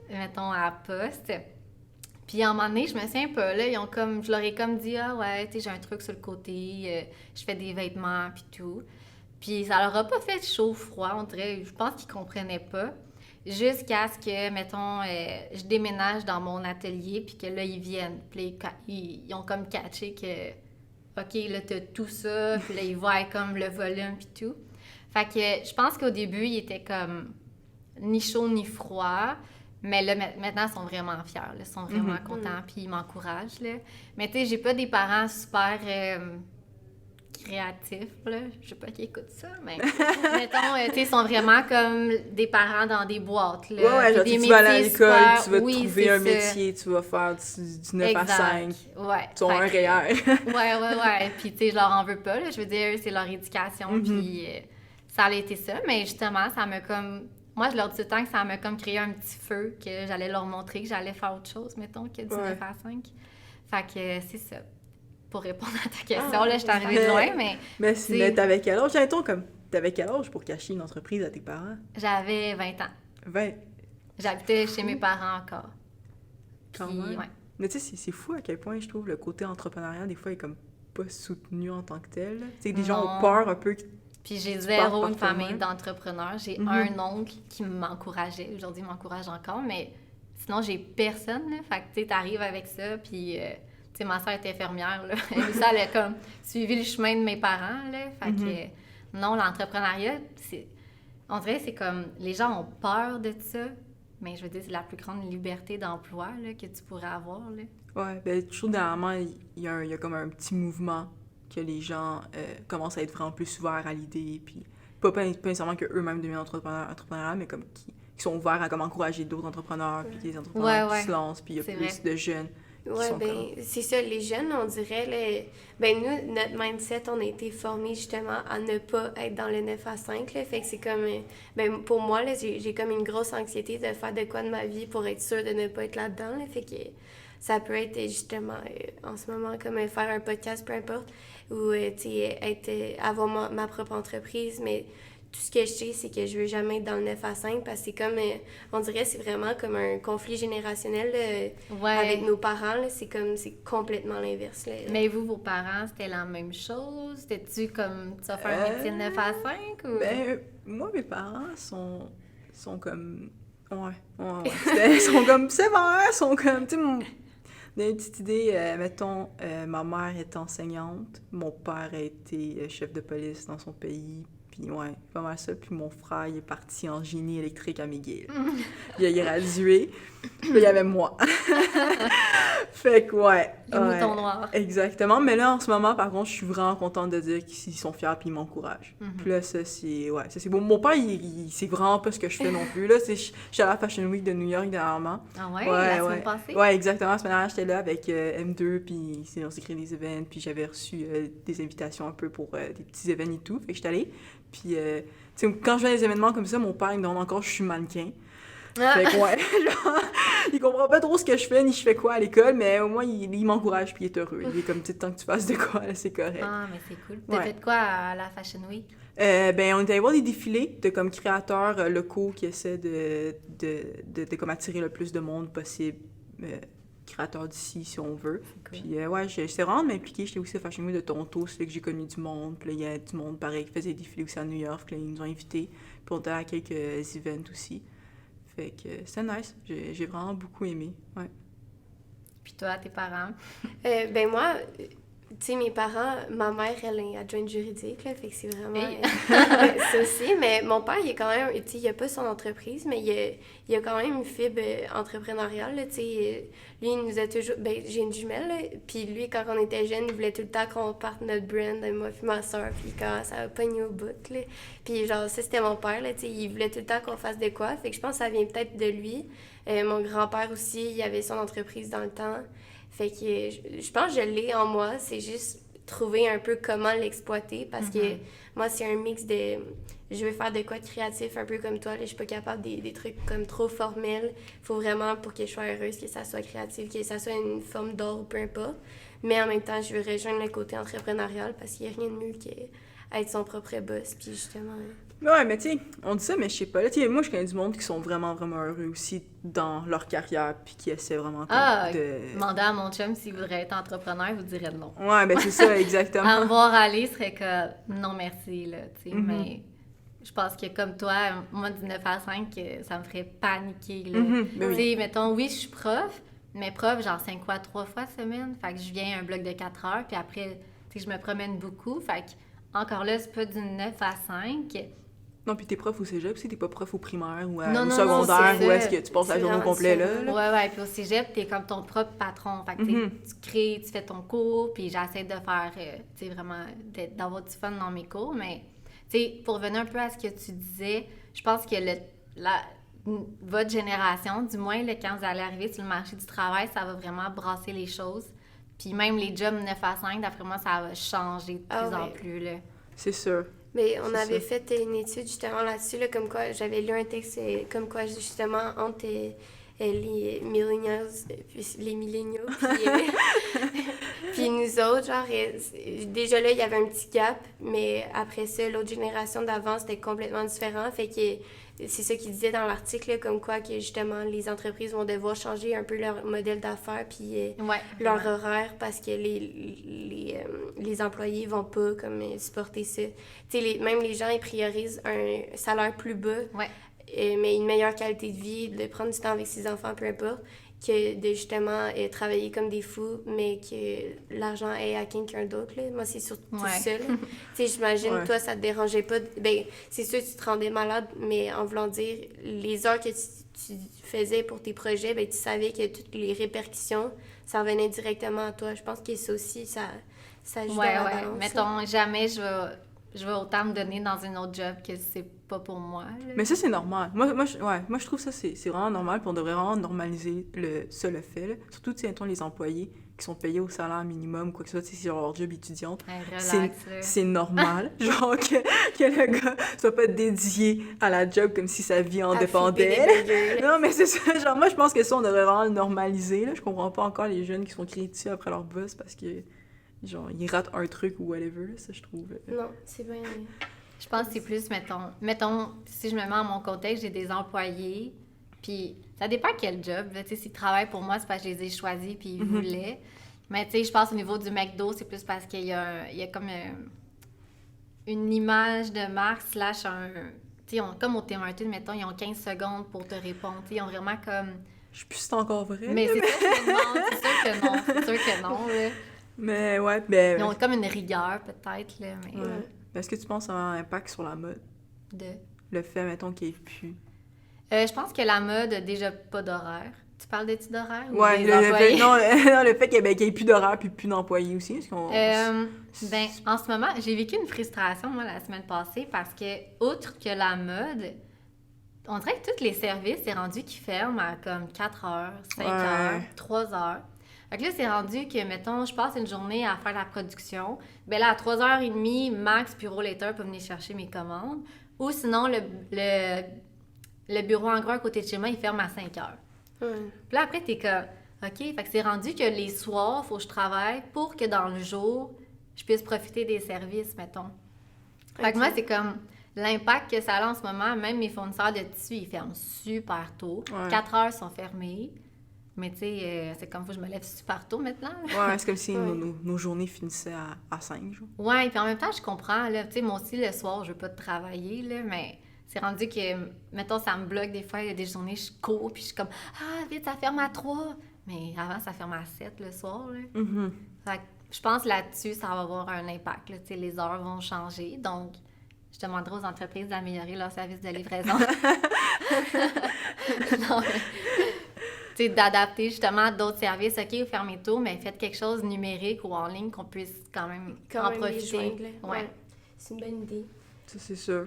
mettons, à la poste. Puis à un moment donné, je me souviens pas, là, je leur ai comme dit « Ah ouais, tu sais, j'ai un truc sur le côté. Je fais des vêtements, puis tout. » Puis ça leur a pas fait chaud-froid, on dirait. Je pense qu'ils comprenaient pas. jusqu'à ce que, mettons, je déménage dans mon atelier, puis que là, ils viennent. Puis là, ils ont comme catché que, OK, là, t'as tout ça, puis là, ils voient comme le volume, puis tout. Fait que je pense qu'au début, ils étaient comme ni chaud ni froid, mais là, maintenant, ils sont vraiment fiers, là, ils sont vraiment contents, puis ils m'encouragent, là. Mais tu sais, j'ai pas des parents super créatifs, là. Je sais pas qui écoutent ça, mais mettons, tu sais, ils sont vraiment comme des parents dans des boîtes, là. Ouais, genre, des tu vas aller à l'école, super... tu vas oui, trouver c'est un ça. métier, tu vas faire du 9 à 5. Ouais. Tu as un REER. Ouais. Puis, tu sais, je leur en veux pas, là. Je veux dire, c'est leur éducation, puis ça a été ça. Mais justement, ça m'a comme... Moi, je leur dis tout le temps que ça m'a comme créé un petit feu, que j'allais leur montrer que j'allais faire autre chose, mettons, que du 9 à 5. Fait que c'est ça. Pour répondre à ta question, là, je suis arrivée de loin, mais... Mais t'avais quel âge? T'avais quel âge pour cacher une entreprise à tes parents? J'avais 20 ans. 20. J'habitais chez mes parents encore. Quand même. Ouais. Mais tu sais, c'est fou à quel point, je trouve, le côté entrepreneurial, des fois, est comme pas soutenu en tant que tel. Tu sais, des gens ont peur un peu... Puis j'ai zéro une famille d'entrepreneurs. J'ai un oncle qui m'encourageait. Aujourd'hui, il m'encourage encore, mais sinon, j'ai personne, là. Fait que, tu sais, t'arrives avec ça, puis... tu sais, ma soeur était infirmière, là. Ça, elle a comme suivi le chemin de mes parents, là. Fait que, non, l'entrepreneuriat, c'est... On dirait que c'est comme... Les gens ont peur de ça, mais je veux dire, c'est la plus grande liberté d'emploi, là, que tu pourrais avoir, là. Ouais, ben je trouve, dernièrement, il y a comme un petit mouvement que les gens commencent à être vraiment plus ouverts à l'idée, puis pas nécessairement qu'eux-mêmes deviennent entrepreneurs, mais comme qui sont ouverts à comme encourager d'autres entrepreneurs, puis des entrepreneurs qui se lancent, puis il y a plus de jeunes. Oui, c'est ça, les jeunes, on dirait, nous, notre mindset, on a été formés justement à ne pas être dans le 9 à 5, là, fait que c'est comme, pour moi, là, j'ai comme une grosse anxiété de faire de quoi de ma vie pour être sûre de ne pas être là-dedans, là, fait que ça peut être justement, en ce moment, comme faire un podcast, peu importe, ou, tu sais, avoir ma propre entreprise, mais... Tout ce que je sais, c'est que je veux jamais être dans le 9 à 5 parce que c'est comme, on dirait, c'est vraiment comme un conflit générationnel avec nos parents. Là, c'est complètement l'inverse. Là. Mais vous, vos parents, c'était la même chose? C'était-tu comme, tu vas faire un métier de 9 à 5? Ou... Ben, moi, mes parents sont comme... Ouais. Ils sont comme sévères, sont comme... Tu sais, d'une une petite idée, mettons, ma mère est enseignante, mon père a été chef de police dans son pays, puis ouais, pas mal ça. Puis mon frère, il est parti en génie électrique à McGill. Il a gradué, puis il y avait moi. Fait que ouais. Les moutons noirs. Exactement. Mais là, en ce moment, par contre, je suis vraiment contente de dire qu'ils sont fiers puis ils m'encouragent. Puis là, ça, c'est beau. Mon père, il sait vraiment pas ce que je fais non plus. Là, je suis allée à la Fashion Week de New York dernièrement. Ah ouais? La semaine passée? Ouais, exactement. La semaine dernière, j'étais là avec M2, puis on s'est créé des événements, puis j'avais reçu des invitations un peu pour des petits événements et tout. Fait que j'étais allée. Puis, tu sais, quand je vais à des événements comme ça, mon père, il me demande encore je suis mannequin. Fait que, ouais, genre, il comprend pas trop ce que je fais, ni je fais quoi à l'école, mais au moins, il m'encourage, puis il est heureux. Il est comme, tu sais, tant que tu fasses de quoi, là, c'est correct. Ah, mais c'est cool. T'as fait quoi à la Fashion Week? Ben, on est allé voir des défilés de comme créateurs locaux qui essaient de comme attirer le plus de monde possible. Créateurs d'ici, si on veut. Cool. Puis, ouais, j'étais vraiment m'impliquée. J'étais aussi à Fashion Week de Toronto, c'est là que j'ai connu du monde. Puis là, il y a du monde, pareil, qui faisait des défilés aussi à New York. Puis là, ils nous ont invités. Puis on était à quelques events aussi. Fait que c'était nice. J'ai vraiment beaucoup aimé, ouais. Puis toi, tes parents? Ben moi, tu sais, mes parents, ma mère, elle est adjointe juridique, là, fait que c'est vraiment ça aussi. Mais mon père, il est quand même, tu sais, il a pas son entreprise, mais il a quand même une fibre entrepreneuriale, là, tu sais. Lui, il nous a toujours... Ben, j'ai une jumelle, là, puis lui, quand on était jeunes, il voulait tout le temps qu'on parte notre brand, moi puis ma soeur, puis quand ça a pogné au bout, là. Puis genre, ça, c'était mon père, là, tu sais, il voulait tout le temps qu'on fasse de quoi, fait que je pense que ça vient peut-être de lui. Mon grand-père aussi, il avait son entreprise dans le temps. Fait que je pense que je l'ai en moi, c'est juste trouver un peu comment l'exploiter parce que moi, c'est un mix de... Je veux faire de quoi de créatif, un peu comme toi, là, je suis pas capable des trucs comme trop formels. Faut vraiment, pour que je sois heureuse, que ça soit créatif, que ça soit une forme d'or, peu importe. Mais en même temps, je veux rejoindre le côté entrepreneurial parce qu'il y a rien de mieux qu'être son propre boss, puis justement... Ouais, mais tu sais, on dit ça, mais je sais pas. Là, moi, je connais du monde qui sont vraiment, vraiment heureux aussi dans leur carrière, puis qui essaient vraiment Demandez à mon chum s'il voudrait être entrepreneur, vous direz non. Ouais, ben c'est ça, exactement. À me voir aller serait que non merci, là, tu sais, mais... je pense que comme toi, moi, du 9 à 5, ça me ferait paniquer, là. Ben Tu oui. sais, mettons, oui, je suis prof, mais prof, genre 5 fois, 3 fois semaine. Fait que je viens un bloc de 4 heures, puis après, tu sais, je me promène beaucoup. Fait que, encore là, c'est pas du 9 à 5. Non, puis t'es prof au cégep, si t'es pas prof au primaire ou Non, au non, secondaire, c'est où ça. est-ce que tu passes la C'est journée au vraiment complet là. différent. Ouais, puis au cégep, t'es comme ton propre patron. Fait que tu crées, tu fais ton cours, puis j'essaie de faire, tu sais, vraiment, d'avoir du fun dans mes cours. Mais, tu sais, pour revenir un peu à ce que tu disais, je pense que votre génération, du moins, là, quand vous allez arriver sur le marché du travail, ça va vraiment brasser les choses. Puis même les jobs 9 à 5, d'après moi, ça va changer de plus en plus, là. C'est sûr. Mais on C'est avait ça. fait une étude justement là-dessus, là, comme quoi j'avais lu un texte comme quoi justement entre les millennials, puis les milléniaux, puis nous autres, genre, déjà là, il y avait un petit gap, mais après ça, l'autre génération d'avant, c'était complètement différent. Fait que c'est ça qu'il disait dans l'article, là, comme quoi que justement les entreprises vont devoir changer un peu leur modèle d'affaires, puis Ouais, leur vraiment. horaire parce que les employés vont pas comme supporter ça. Tu sais, même les gens, ils priorisent un salaire plus bas, Ouais. mais une meilleure qualité de vie, de prendre du temps avec ses enfants, peu importe, que de justement travailler comme des fous, mais que l'argent est à quelqu'un d'autre. Là. Moi, c'est surtout Ouais. ça. là. Tu sais, j'imagine, Ouais. toi, ça te dérangeait pas. Ben, c'est sûr que tu te rendais malade, mais en voulant dire, les heures que tu faisais pour tes projets, ben, tu savais que toutes les répercussions, ça revenait directement à toi. Je pense que ça aussi, ça joue Ouais, dans la ouais. balance. là. Mettons, jamais je vais autant me donner dans un autre job que c'est pas pour moi. Là. Mais ça, c'est normal. Moi, je trouve ça, c'est vraiment normal, puis on devrait vraiment normaliser le fait, là. Surtout, tu sais, mettons, les employés qui sont payés au salaire minimum, quoi que ce soit, tu sais, c'est leur job étudiante. Hey, C'est relax, là. c'est normal, genre, que le gars soit pas dédié à la job comme si sa vie en À dépendait. flipper des burgers, là. Non, mais c'est ça, genre, moi, je pense que ça, on devrait vraiment le normaliser, là. Je comprends pas encore les jeunes qui sont criés dessus après leur boss parce que, genre, ils ratent un truc ou whatever, là, ça, je trouve. Non, c'est bien... Je pense que c'est plus, mettons, si je me mets à mon contexte, j'ai des employés, puis ça dépend quel job. Tu sais, s'ils travaillent pour moi, c'est parce que je les ai choisis, puis ils voulaient. Mais tu sais, je pense au niveau du McDo, c'est plus parce qu'il y a comme une image de marque slash un... Tu sais, comme au Tim Hortons, mettons, ils ont 15 secondes pour te répondre. Tu sais, ils ont vraiment comme... Je sais plus si c'est encore vrai. Mais c'est sûr que non, c'est sûr que non, c'est sûr que non, là. Mais ouais, ben. Ils ont comme une rigueur, peut-être, là, mais... Ouais. Mais est-ce que tu penses que ça a un impact sur la mode? De... Le fait, mettons, qu'il n'y ait plus. Je pense que la mode a déjà pas d'horaire. Tu parles d'études d'horaire ou Ouais, des le employés? fait, non, le fait qu'il n'y ait plus d'horaire puis plus d'employés aussi. Parce qu'on, Ben, en ce moment, j'ai vécu une frustration, moi, la semaine passée, parce que, outre que la mode, on dirait que tous les services, c'est rendu qu'ils ferment à comme 4 heures, 5 heures, 3 heures. Fait que là, c'est rendu que, mettons, je passe une journée à faire la production. Ben là, à 3h30, Max, bureau later, peut venir chercher mes commandes. Ou sinon, le bureau en gros à côté de chez moi, il ferme à 5 heures. Puis là, après, t'es comme, OK, fait que c'est rendu que les soirs, il faut que je travaille pour que dans le jour, je puisse profiter des services, mettons. Fait que moi, c'est comme l'impact que ça a en ce moment. Même mes fournisseurs de tissus, ils ferment super tôt. Ouais. 4 heures sont fermés. Mais tu sais, c'est comme faut que je me lève super tôt maintenant. Là. Ouais, c'est comme si nos journées finissaient à 5 jours. Ouais, puis en même temps, je comprends. Là, tu sais, moi aussi, le soir, je veux pas travailler, là, mais c'est rendu que, mettons, ça me bloque des fois. Il y a des journées, je cours, puis je suis comme, ah, vite, ça ferme à 3. Mais avant, ça ferme à 7 le soir. Là. Fait que je pense là-dessus, ça va avoir un impact. Là, tu sais, les heures vont changer. Donc, je demanderai aux entreprises d'améliorer leur service de livraison. Non, mais... Tu sais, d'adapter justement d'autres services. OK, vous fermez tôt, mais faites quelque chose numérique ou en ligne qu'on puisse quand même en les profiter. joindre, là. Ouais. C'est une bonne idée. Ça, c'est sûr.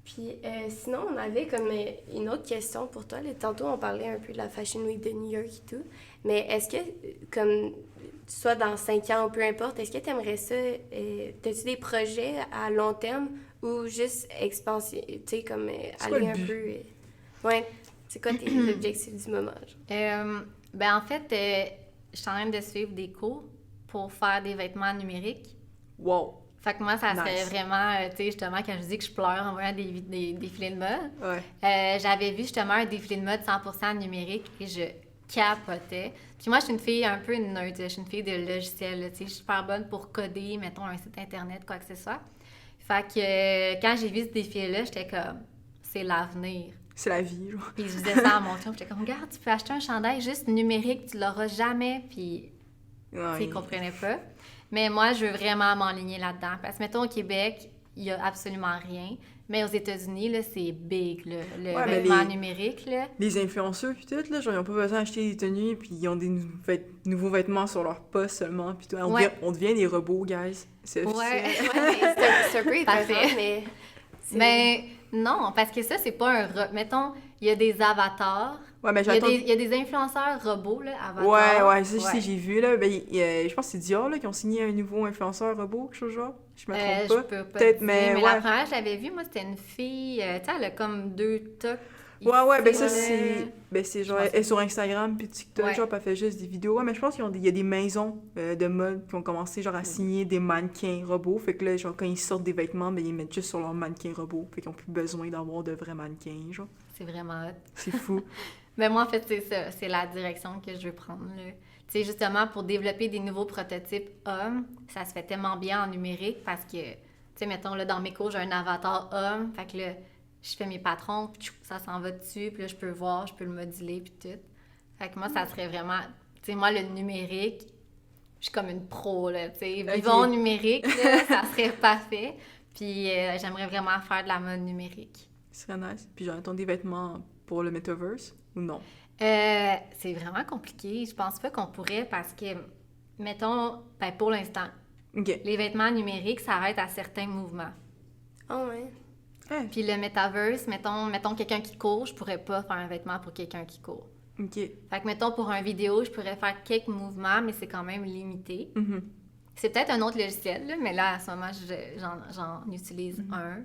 Puis sinon, on avait comme une autre question pour toi. Là. Tantôt, on parlait un peu de la Fashion Week de New York et tout. Mais est-ce que, comme, soit dans 5 ans ou peu importe, est-ce que tu aimerais ça? T'as-tu des projets à long terme ou juste expansion, tu sais, comme quoi aller le un but? peu... ouais, c'est quoi tes objectifs du moment? Genre? Ben en fait, je suis en train de suivre des cours pour faire des vêtements numériques. Wow. Fait que moi, ça serait Nice. vraiment, tu sais, justement, quand je dis que je pleure en voyant des défilés de mode, Ouais. j'avais vu justement un défilé de mode 100% numérique et je capotais. Puis moi, je suis une fille un peu nerd, je suis une fille de logiciel, tu sais, je suis super bonne pour coder, mettons, un site internet, quoi que ce soit. Fait que quand j'ai vu ce défilé-là, j'étais comme, c'est l'avenir. C'est la vie, genre. Puis je disais ça à mon chum, j'étais comme, regarde, tu peux acheter un chandail juste numérique, tu l'auras jamais. Puis, Ouais. il comprenait pas. Mais moi, je veux vraiment m'enligner là-dedans. Parce que, mettons, au Québec, il y a absolument rien. Mais aux États-Unis, là, c'est big, là, le Ouais, mais vêtement numérique, là. Les influenceurs, puis tout, là, genre, ils ont pas besoin d'acheter des tenues, puis ils ont des nouveaux vêtements sur leur poste seulement, puis tout. On devient des robots, guys. C'est officiel. Ouais. Ouais, mais c'est un peu Parfait. épeurant, mais... Mais non, parce que ça, c'est pas un... Mettons, il y a des avatars. Ouais, mais Il y, a j'attends... il y a des influenceurs robots, là, avatars. Ouais, ça, je sais, j'ai vu, là. Ben, je pense que c'est Dior, là, qui ont signé un nouveau influenceur robot, quelque chose genre. Je me trompe Je pas. peux pas Peut-être, dire, mais la ouais. première, je l'avais vue, moi, c'était une fille, tu sais, elle a comme 2 tocs. Ouais, ben ici, ça, là. c'est genre, Je pense elle est sur Instagram, puis TikTok, Ouais. genre, puis elle fait juste des vidéos. Ouais, mais je pense qu'il y a des maisons de mode qui ont commencé, genre, à signer des mannequins robots. Fait que là, genre, quand ils sortent des vêtements, ben, ils mettent juste sur leur mannequin robot. Fait qu'ils ont plus besoin d'avoir de vrais mannequins, genre. C'est vraiment hot. C'est fou. Mais moi, en fait, c'est ça. C'est la direction que je veux prendre, là. Tu sais, justement, pour développer des nouveaux prototypes hommes, ça se fait tellement bien en numérique parce que, tu sais, mettons, là, dans mes cours, j'ai un avatar homme. Fait que là, je fais mes patrons, tchou, ça s'en va dessus, puis là, je peux voir, je peux le moduler, puis tout. Fait que moi, ça serait vraiment... Tu sais, moi, le numérique, je suis comme une pro, là, tu sais. Vivons numérique, là, ça serait parfait. Puis j'aimerais vraiment faire de la mode numérique. Ce serait nice. Puis genre, attends des vêtements pour le metaverse ou non? C'est vraiment compliqué. Je pense pas qu'on pourrait parce que, mettons, ben pour l'instant, OK. les vêtements numériques s'arrêtent à certains mouvements. Oh, ouais. Ouais. Puis le metaverse, mettons quelqu'un qui court, je pourrais pas faire un vêtement pour quelqu'un qui court. OK. Fait que, mettons, pour un vidéo, je pourrais faire quelques mouvements, mais c'est quand même limité. Mhm. C'est peut-être un autre logiciel, là, mais là, à ce moment, j'en utilise un.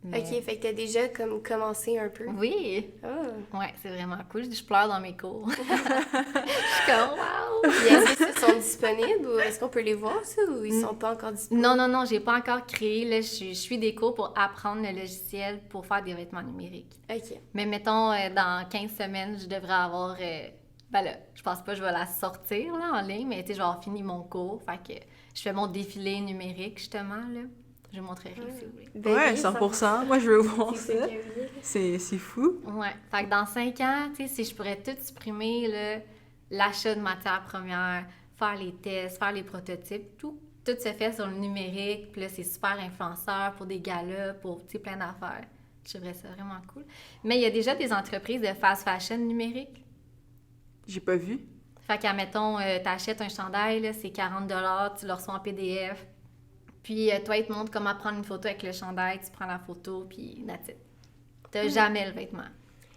Mais- OK, fait que t'as déjà comme commencé un peu. Oui! Ah. Ouais, c'est vraiment cool. Je pleure dans mes cours. Je suis comme, wow! Puis est-ce que ça sont disponibles ou est-ce qu'on peut les voir, ça, ou ils sont pas encore disponibles? Non, j'ai pas encore créé. Là, je suis des cours pour apprendre le logiciel pour faire des vêtements numériques. OK. Mais mettons, dans 15 semaines, je devrais avoir... ben là, je pense pas que je vais la sortir là, en ligne, mais tu sais, je vais avoir fini mon cours. Fait que je fais mon défilé numérique, justement, là. Je vous montrerai si vous voulez. Ben Ouais, oui, 100%. Moi, je veux voir C'est ça. ça que oui. C'est fou. Ouais. Fait que dans 5 ans, tu sais, si je pourrais tout supprimer, là, l'achat de matières premières, faire les tests, faire les prototypes, tout se fait sur le numérique. Puis là, c'est super influenceur pour des galas, pour, tu sais, plein d'affaires. Je trouverais ça vraiment cool. Mais il y a déjà des entreprises de fast fashion numérique. J'ai pas vu. Fait qu'admettons, t'achètes un chandail, là, c'est 40 $, tu le reçois en PDF. Puis toi, il te montre comment prendre une photo avec le chandail, tu prends la photo, puis that's it. T'as jamais le vêtement.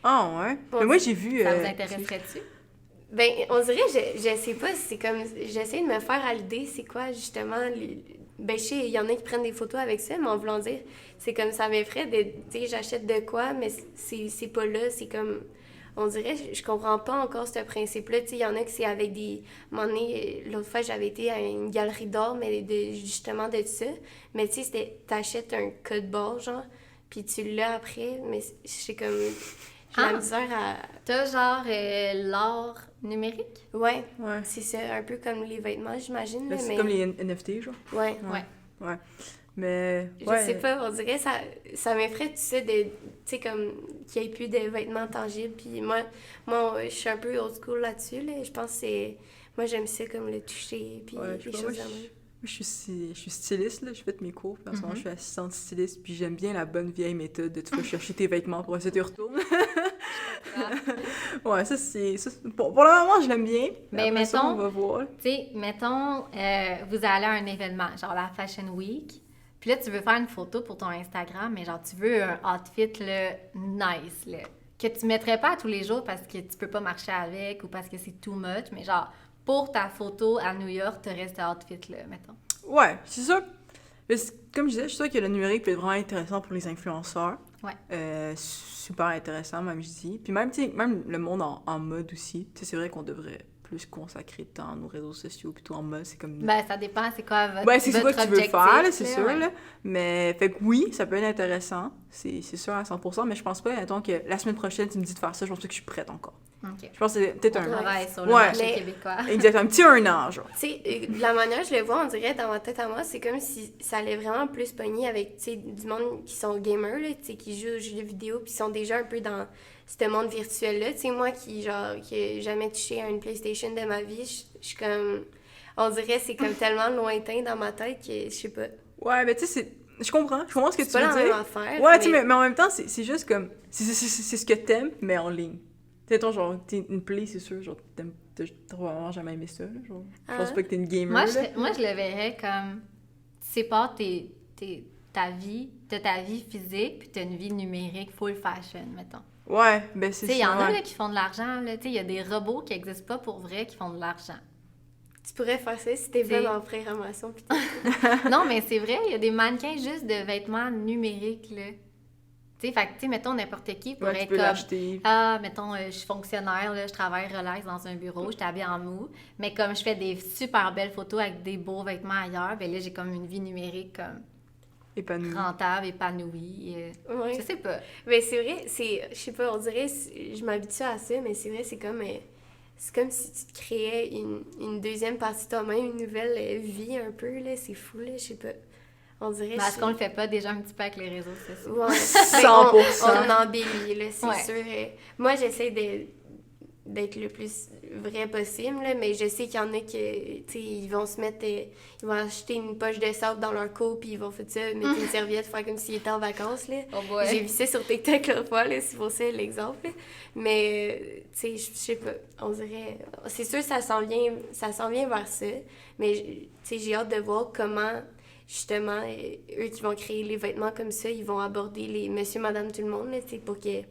Ah, ouais. Bon, Mais moi, j'ai vu... Ça vous intéresserait-tu? Ben, on dirait, je sais pas, c'est comme, j'essaie de me faire à l'idée, c'est quoi, justement, ben, je sais, il y en a qui prennent des photos avec ça, mais en voulant dire, c'est comme ça m'effraie de, tu sais, j'achète de quoi, mais c'est pas là, c'est comme, on dirait, je comprends pas encore ce principe-là, tu sais, il y en a que c'est avec des, à un moment donné, l'autre fois, j'avais été à une galerie d'art, mais justement de ça, mais tu sais, c'était, t'achètes un code barre, genre, puis tu l'as après, mais c'est comme... J'ai la misère à... T'as genre l'art numérique? Ouais, Ouais. c'est ça, un peu comme les vêtements, j'imagine. Ben, là, c'est mais... comme les NFT, genre. Ouais. Ouais. Mais... Je ouais. sais pas, on dirait ça m'effraie tout ça de... Tu sais, comme qu'il n'y ait plus de vêtements tangibles. Puis moi, je suis un peu old school là-dessus, là. Je pense que c'est... Moi, j'aime ça comme le toucher, puis Ouais, les je sais pas, choses moi, comme ça. je suis styliste, là. Je fais mes cours. Puis en ce moment, je suis assistante styliste. Puis j'aime bien la bonne vieille méthode de tu vas chercher tes vêtements pour essayer de retourner. Ouais, ça, c'est... Pour le moment, je l'aime bien. Mais après ça, mettons- on va voir. Tu sais, mettons, vous allez à un événement, genre la Fashion Week, puis là, tu veux faire une photo pour ton Instagram, mais genre, tu veux un outfit, là, nice, là, que tu mettrais pas tous les jours parce que tu peux pas marcher avec ou parce que c'est too much, mais genre, pour ta photo à New York, tu restes cet outfit-là, mettons. Ouais, c'est ça. Mais comme je disais, je suis sûre que le numérique peut être vraiment intéressant pour les influenceurs. Ouais. Super intéressant, même je dis. Puis même, tu sais, même le monde en mode aussi. Tu sais, c'est vrai qu'on devrait plus consacrer de temps à nos réseaux sociaux, plutôt en mode, c'est comme... Ben, ça dépend, c'est quoi votre Ouais, c'est quoi que tu veux objectif, faire, là, c'est là, sûr, ouais. là. Mais, fait que oui, ça peut être intéressant, c'est sûr à 100%, mais je pense pas, attends, que la semaine prochaine, tu me dis de faire ça, je pense pas que je suis prête encore. OK. Je pense que c'est peut-être On un... travaille sur le Ouais. marché Mais- québécois. Exactement, un petit 1 an, genre. Tu sais, de la manière que je le vois, on dirait dans ma tête à moi, c'est comme si ça allait vraiment plus pogner avec, tu sais, du monde qui sont gamers, là, tu sais, qui jouent aux jeux vidéo, puis sont déjà un peu dans ce monde virtuel-là. Tu sais, moi qui ai jamais touché à une PlayStation de ma vie, je suis comme... On dirait c'est comme tellement lointain dans ma tête que je sais pas. Ouais, mais tu sais, je comprends ce que C'est tu pas veux la même dire. affaire. Ouais, tu sais, mais en même temps, c'est juste comme... C'est ce que t'aimes, mais en ligne. Tu sais, genre, t'es une play, c'est sûr, genre, t'as probablement jamais aimé ça, là, genre. Je pense Ah. pas que t'es une gamer, Moi, là. moi, je le verrais comme... Tu sépares ta vie, t'as ta vie physique, puis t'as une vie numérique full fashion, mettons. Ouais, ben c'est Tu sais, ça, il y en a ouais. là, qui font de l'argent, là. Tu sais, il y a des robots qui n'existent pas pour vrai qui font de l'argent. Tu pourrais faire ça si t'es C'est- bonne en programmation. Pis tout. Non, mais c'est vrai, il y a des mannequins juste de vêtements numériques, là. Tu sais, fait que, tu sais, mettons, n'importe qui pourrait Ouais, tu être peux comme... l'acheter. Ah, mettons, je suis fonctionnaire, là, je travaille relax dans un bureau, je t'habille en mou, mais comme je fais des super belles photos avec des beaux vêtements ailleurs, ben là, j'ai comme une vie numérique comme Épanoui. rentable, épanouie. Ouais. Je sais pas. Mais c'est vrai, je sais pas, on dirait, je m'habitue à ça, mais c'est vrai, c'est comme si tu te créais une deuxième partie de toi-même, une nouvelle vie un peu, là, c'est fou, là, je sais pas. On dirait... Mais est-ce qu'on le fait pas déjà un petit peu avec les réseaux sociaux? Ouais, 100%. on embellit, là, c'est Ouais. sûr. Moi, j'essaie d'être le plus vrai possible, là, mais je sais qu'il y en a qui, tu sais, ils vont se mettre... ils vont acheter une poche de sable dans leur coat, puis ils vont faire ça, mettre une serviette, faire comme s'ils étaient en vacances, là. Oh boy. J'ai vu ça sur TikTok l'autre fois, là, c'est pour ça l'exemple. Là. Mais, tu sais, je sais pas, on dirait... C'est sûr, ça s'en vient vers ça, mais, tu sais, j'ai hâte de voir comment, justement, eux qui vont créer les vêtements comme ça, ils vont aborder les monsieur, madame, tout le monde, là, tu sais, pour que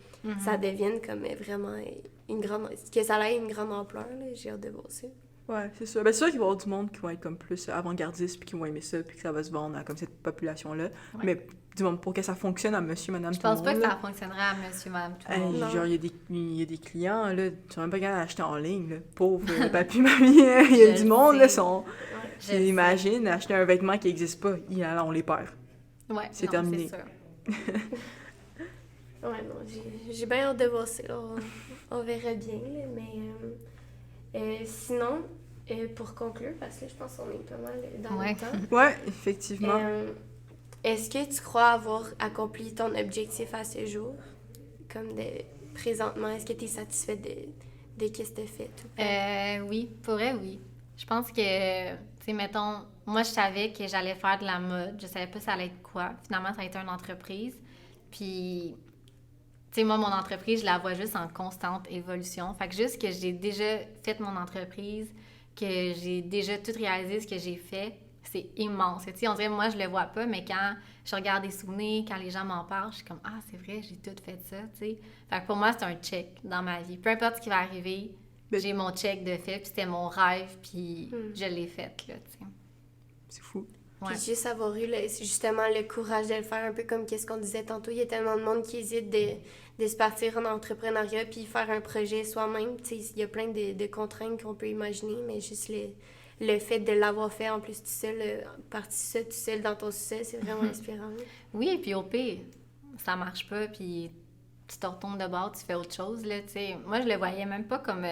ça devienne comme vraiment une grande... que ça ait une grande ampleur, là. J'ai hâte de voir ça. Ouais, c'est sûr. Ben, c'est sûr qu'il va y avoir du monde qui va être comme plus avant-gardiste, puis qui vont aimer ça, puis que ça va se vendre à comme cette population-là. Ouais. Mais du monde, pour que ça fonctionne à monsieur, madame, Je tout le pense monde, pas que là, ça fonctionnerait à monsieur, madame, tout le hey, monde. Non. genre, il y a des clients, là, tu sont même pas capables d'acheter en ligne, là. Pauvre papy, mamie, il y a Je du monde, sais. là, sont... Je sais. Imagine, acheter un vêtement qui n'existe pas, on les perd. Ouais, C'est non, terminé. c'est sûr. Ouais, non, j'ai bien hâte de voir ça. On verra bien, là, mais sinon, pour conclure, parce que là, je pense qu'on est pas mal dans Ouais. le temps. Ouais, effectivement. Est-ce que tu crois avoir accompli ton objectif à ce jour? Comme présentement, est-ce que tu es satisfait de ce que tu as fait? Ou pas? Oui, pour vrai, oui. Je pense que, tu sais, mettons, moi, je savais que j'allais faire de la mode. Je savais pas ça allait être quoi. Finalement, ça a été une entreprise. Puis, tu sais, moi, mon entreprise, je la vois juste en constante évolution. Fait que juste que j'ai déjà fait mon entreprise, que j'ai déjà tout réalisé ce que j'ai fait, c'est immense. Tu sais, on dirait, moi, je le vois pas, mais quand je regarde des souvenirs, quand les gens m'en parlent, je suis comme, ah, c'est vrai, j'ai tout fait ça, tu sais. Fait que pour moi, c'est un check dans ma vie. Peu importe ce qui va arriver, Mais- j'ai mon check de fait, puis c'était mon rêve, puis je l'ai fait, là, tu sais. C'est fou. Ouais. Puis juste avoir eu justement le courage de le faire, un peu comme qu'est-ce qu'on disait tantôt, il y a tellement de monde qui hésite de se partir en entrepreneuriat puis faire un projet soi-même. Tu sais, il y a plein de contraintes qu'on peut imaginer, mais juste le fait de l'avoir fait en plus tout seul, parti ça tout seul dans ton sous-sol, c'est vraiment inspirant. Oui, et puis au pire, ça marche pas, puis tu te retournes de bord, tu fais autre chose, là, tu sais. Moi, je le voyais même pas comme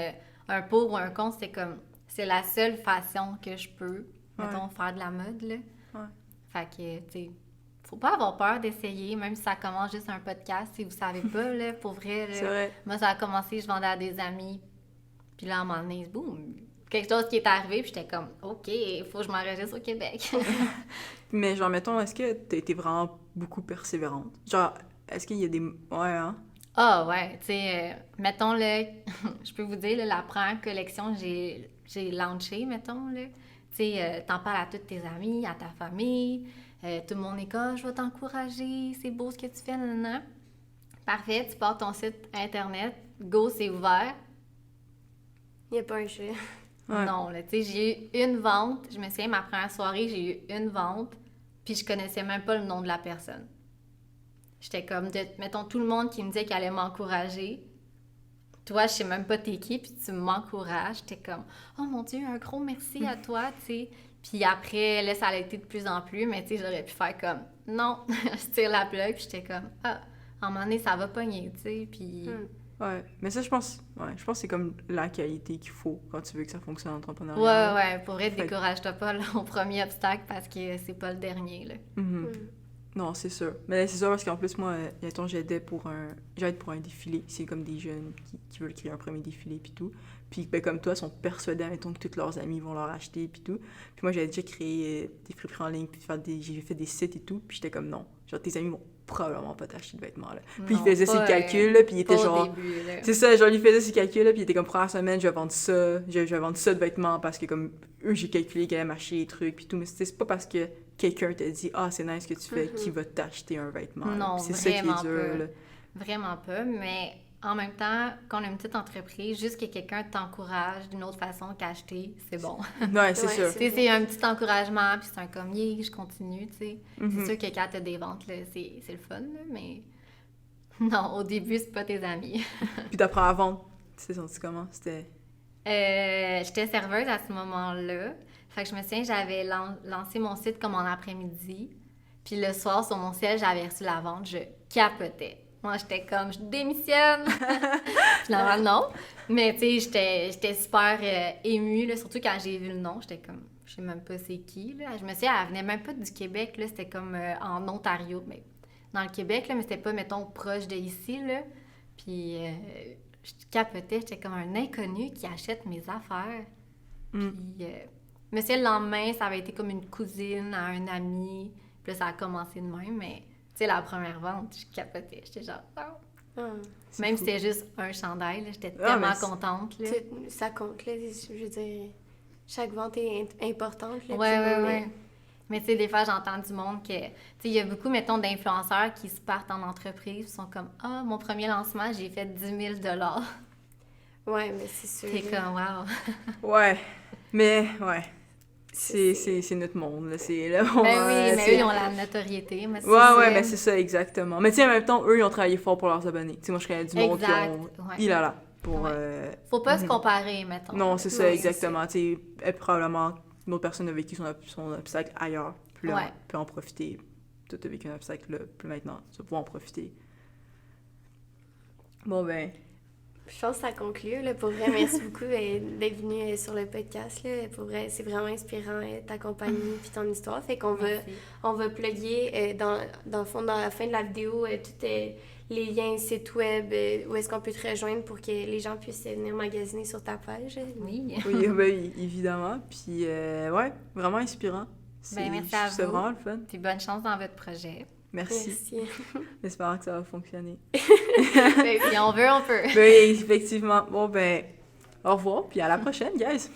un pour ou un contre, c'était comme, c'est la seule façon que je peux, mettons, faire de la mode, là. Ouais. Fait que, tu sais, faut pas avoir peur d'essayer, même si ça commence juste un podcast, si vous savez pas, là, pour vrai, là. C'est vrai. Moi, ça a commencé, je vendais à des amis, puis là, à un moment donné, boum, quelque chose qui est arrivé, puis j'étais comme, OK, il faut que je m'enregistre au Québec. Mais genre, mettons, est-ce que t'as été vraiment beaucoup persévérante? Genre, est-ce qu'il y a des... Ouais, hein? Ah ouais, tu sais, mettons, là, je peux vous dire, là, la première collection que j'ai launchée, mettons, là, tu sais, t'en parles à tous tes amis, à ta famille, tout le monde est comme, je vais t'encourager, c'est beau ce que tu fais, nanana. Parfait, tu pars ton site Internet, go, c'est ouvert. Il n'y a pas un jeu. Ouais. Non, là, tu sais, j'ai eu une vente, je me souviens, ma première soirée, j'ai eu une vente, puis je connaissais même pas le nom de la personne. J'étais comme, mettons, tout le monde qui me disait qu'elle allait m'encourager, toi, je sais même pas t'es qui, puis tu m'encourages. T'es comme, oh mon Dieu, un gros merci à toi, tu sais. Puis après, là, ça a été de plus en plus, mais tu sais, j'aurais pu faire comme, non, je tire la plug, puis j'étais comme, ah, à un moment donné, ça va pogner, tu sais, puis... Ouais, mais ça, je pense que c'est comme la qualité qu'il faut quand tu veux que ça fonctionne en entrepreneuriat. Ouais, pour vrai, décourage-toi pas là, au premier obstacle, parce que c'est pas le dernier, là. Non, c'est sûr. Mais c'est sûr parce qu'en plus, moi, mettons, j'aide pour un défilé. C'est comme des jeunes qui veulent créer un premier défilé puis tout. Puis ben, comme toi, ils sont persuadés, mettons, que tous leurs amis vont leur acheter puis tout. Puis moi, j'avais déjà créé des friperies en ligne puis j'ai fait des sites et tout. Puis j'étais comme non. Genre, tes amis vont probablement pas t'acheter de vêtements, là. Puis il faisait ses calculs, là, puis il était genre... Début, c'est ça, genre, il faisait ses calculs, là, puis il était comme, première semaine, je vais vendre ça, je vais vendre ça de vêtements, parce que, comme, eux, j'ai calculé qu'elle allait m'acheter des trucs, puis tout, mais c'est pas parce que quelqu'un te dit « Ah, c'est nice ce que tu fais » qui va t'acheter un vêtement. Non, c'est ça qui est dur, pas. là. Vraiment pas, mais en même temps, quand on a une petite entreprise, juste que quelqu'un t'encourage d'une autre façon qu'acheter, c'est bon. Ouais, c'est sûr. Tu sais, c'est un petit encouragement, puis c'est un comme, yeah, je continue, tu sais. C'est sûr que quand t'as des ventes, là, c'est le fun, là, mais non, au début, c'est pas tes amis. Puis t'apprends à vendre. Tu sais, senti comment? C'était... J'étais serveuse à ce moment-là. Fait que je me souviens, j'avais lancé mon site comme en après-midi. Puis le soir, sur mon ciel, j'avais reçu la vente. Je capotais. Moi, j'étais comme, je démissionne! Finalement, non. Mais tu sais, j'étais super émue, là, surtout quand j'ai vu le nom. J'étais comme, je sais même pas c'est qui, là. Je me souviens, elle venait même pas du Québec, là. C'était comme en Ontario, mais dans le Québec, là, mais c'était pas, mettons, proche de ici, là. Puis je capotais, j'étais comme un inconnu qui achète mes affaires. Puis, mais c'est le lendemain, ça avait été comme une cousine à un ami. Puis là, ça a commencé de même, mais tu sais, la première vente, je capotais. J'étais genre, oh. Même si c'était juste un chandail, là, j'étais tellement contente. Là. Ça compte, là. Je veux dire, chaque vente est importante. Là, ouais. Mais tu sais, des fois, j'entends du monde que... Tu sais, il y a beaucoup, mettons, d'influenceurs qui se partent en entreprise, sont comme, mon premier lancement, j'ai fait 10 000 $. Ouais, mais c'est sûr. T'es comme, wow. Ouais, mais, ouais. C'est notre monde, là. C'est, là oui, mais eux, ils ont la notoriété. Mais ouais, mais c'est ça, exactement. Mais tu sais, en même temps, eux, ils ont travaillé fort pour leurs abonnés. Tu sais, moi, je connais du monde qui ont... Il a là. Pour, faut pas se comparer, mettons. Non, c'est ça, exactement. Tu sais, probablement, une autre personne a vécu son obstacle ailleurs. Puis là, on peut en profiter. Toi, t'as vécu un obstacle, là, puis maintenant, tu vas pouvoir en profiter. Bon, ben... Je pense que ça conclut. Là. Pour vrai, merci beaucoup d'être venu sur le podcast. Là. Pour vrai, c'est vraiment inspirant ta compagnie puis ton histoire. Fait qu'on va plugger dans le fond, dans la fin de la vidéo, tous les liens, sites web, où est-ce qu'on peut te rejoindre pour que les gens puissent venir magasiner sur ta page. Oui. Oui, évidemment. Puis, ouais, vraiment inspirant. Merci à vous. C'est vraiment le fun. Puis bonne chance dans votre projet. Merci. J'espère que ça va fonctionner. Si on veut, on peut. Oui, effectivement. Bon, ben, au revoir, puis à la prochaine, guys!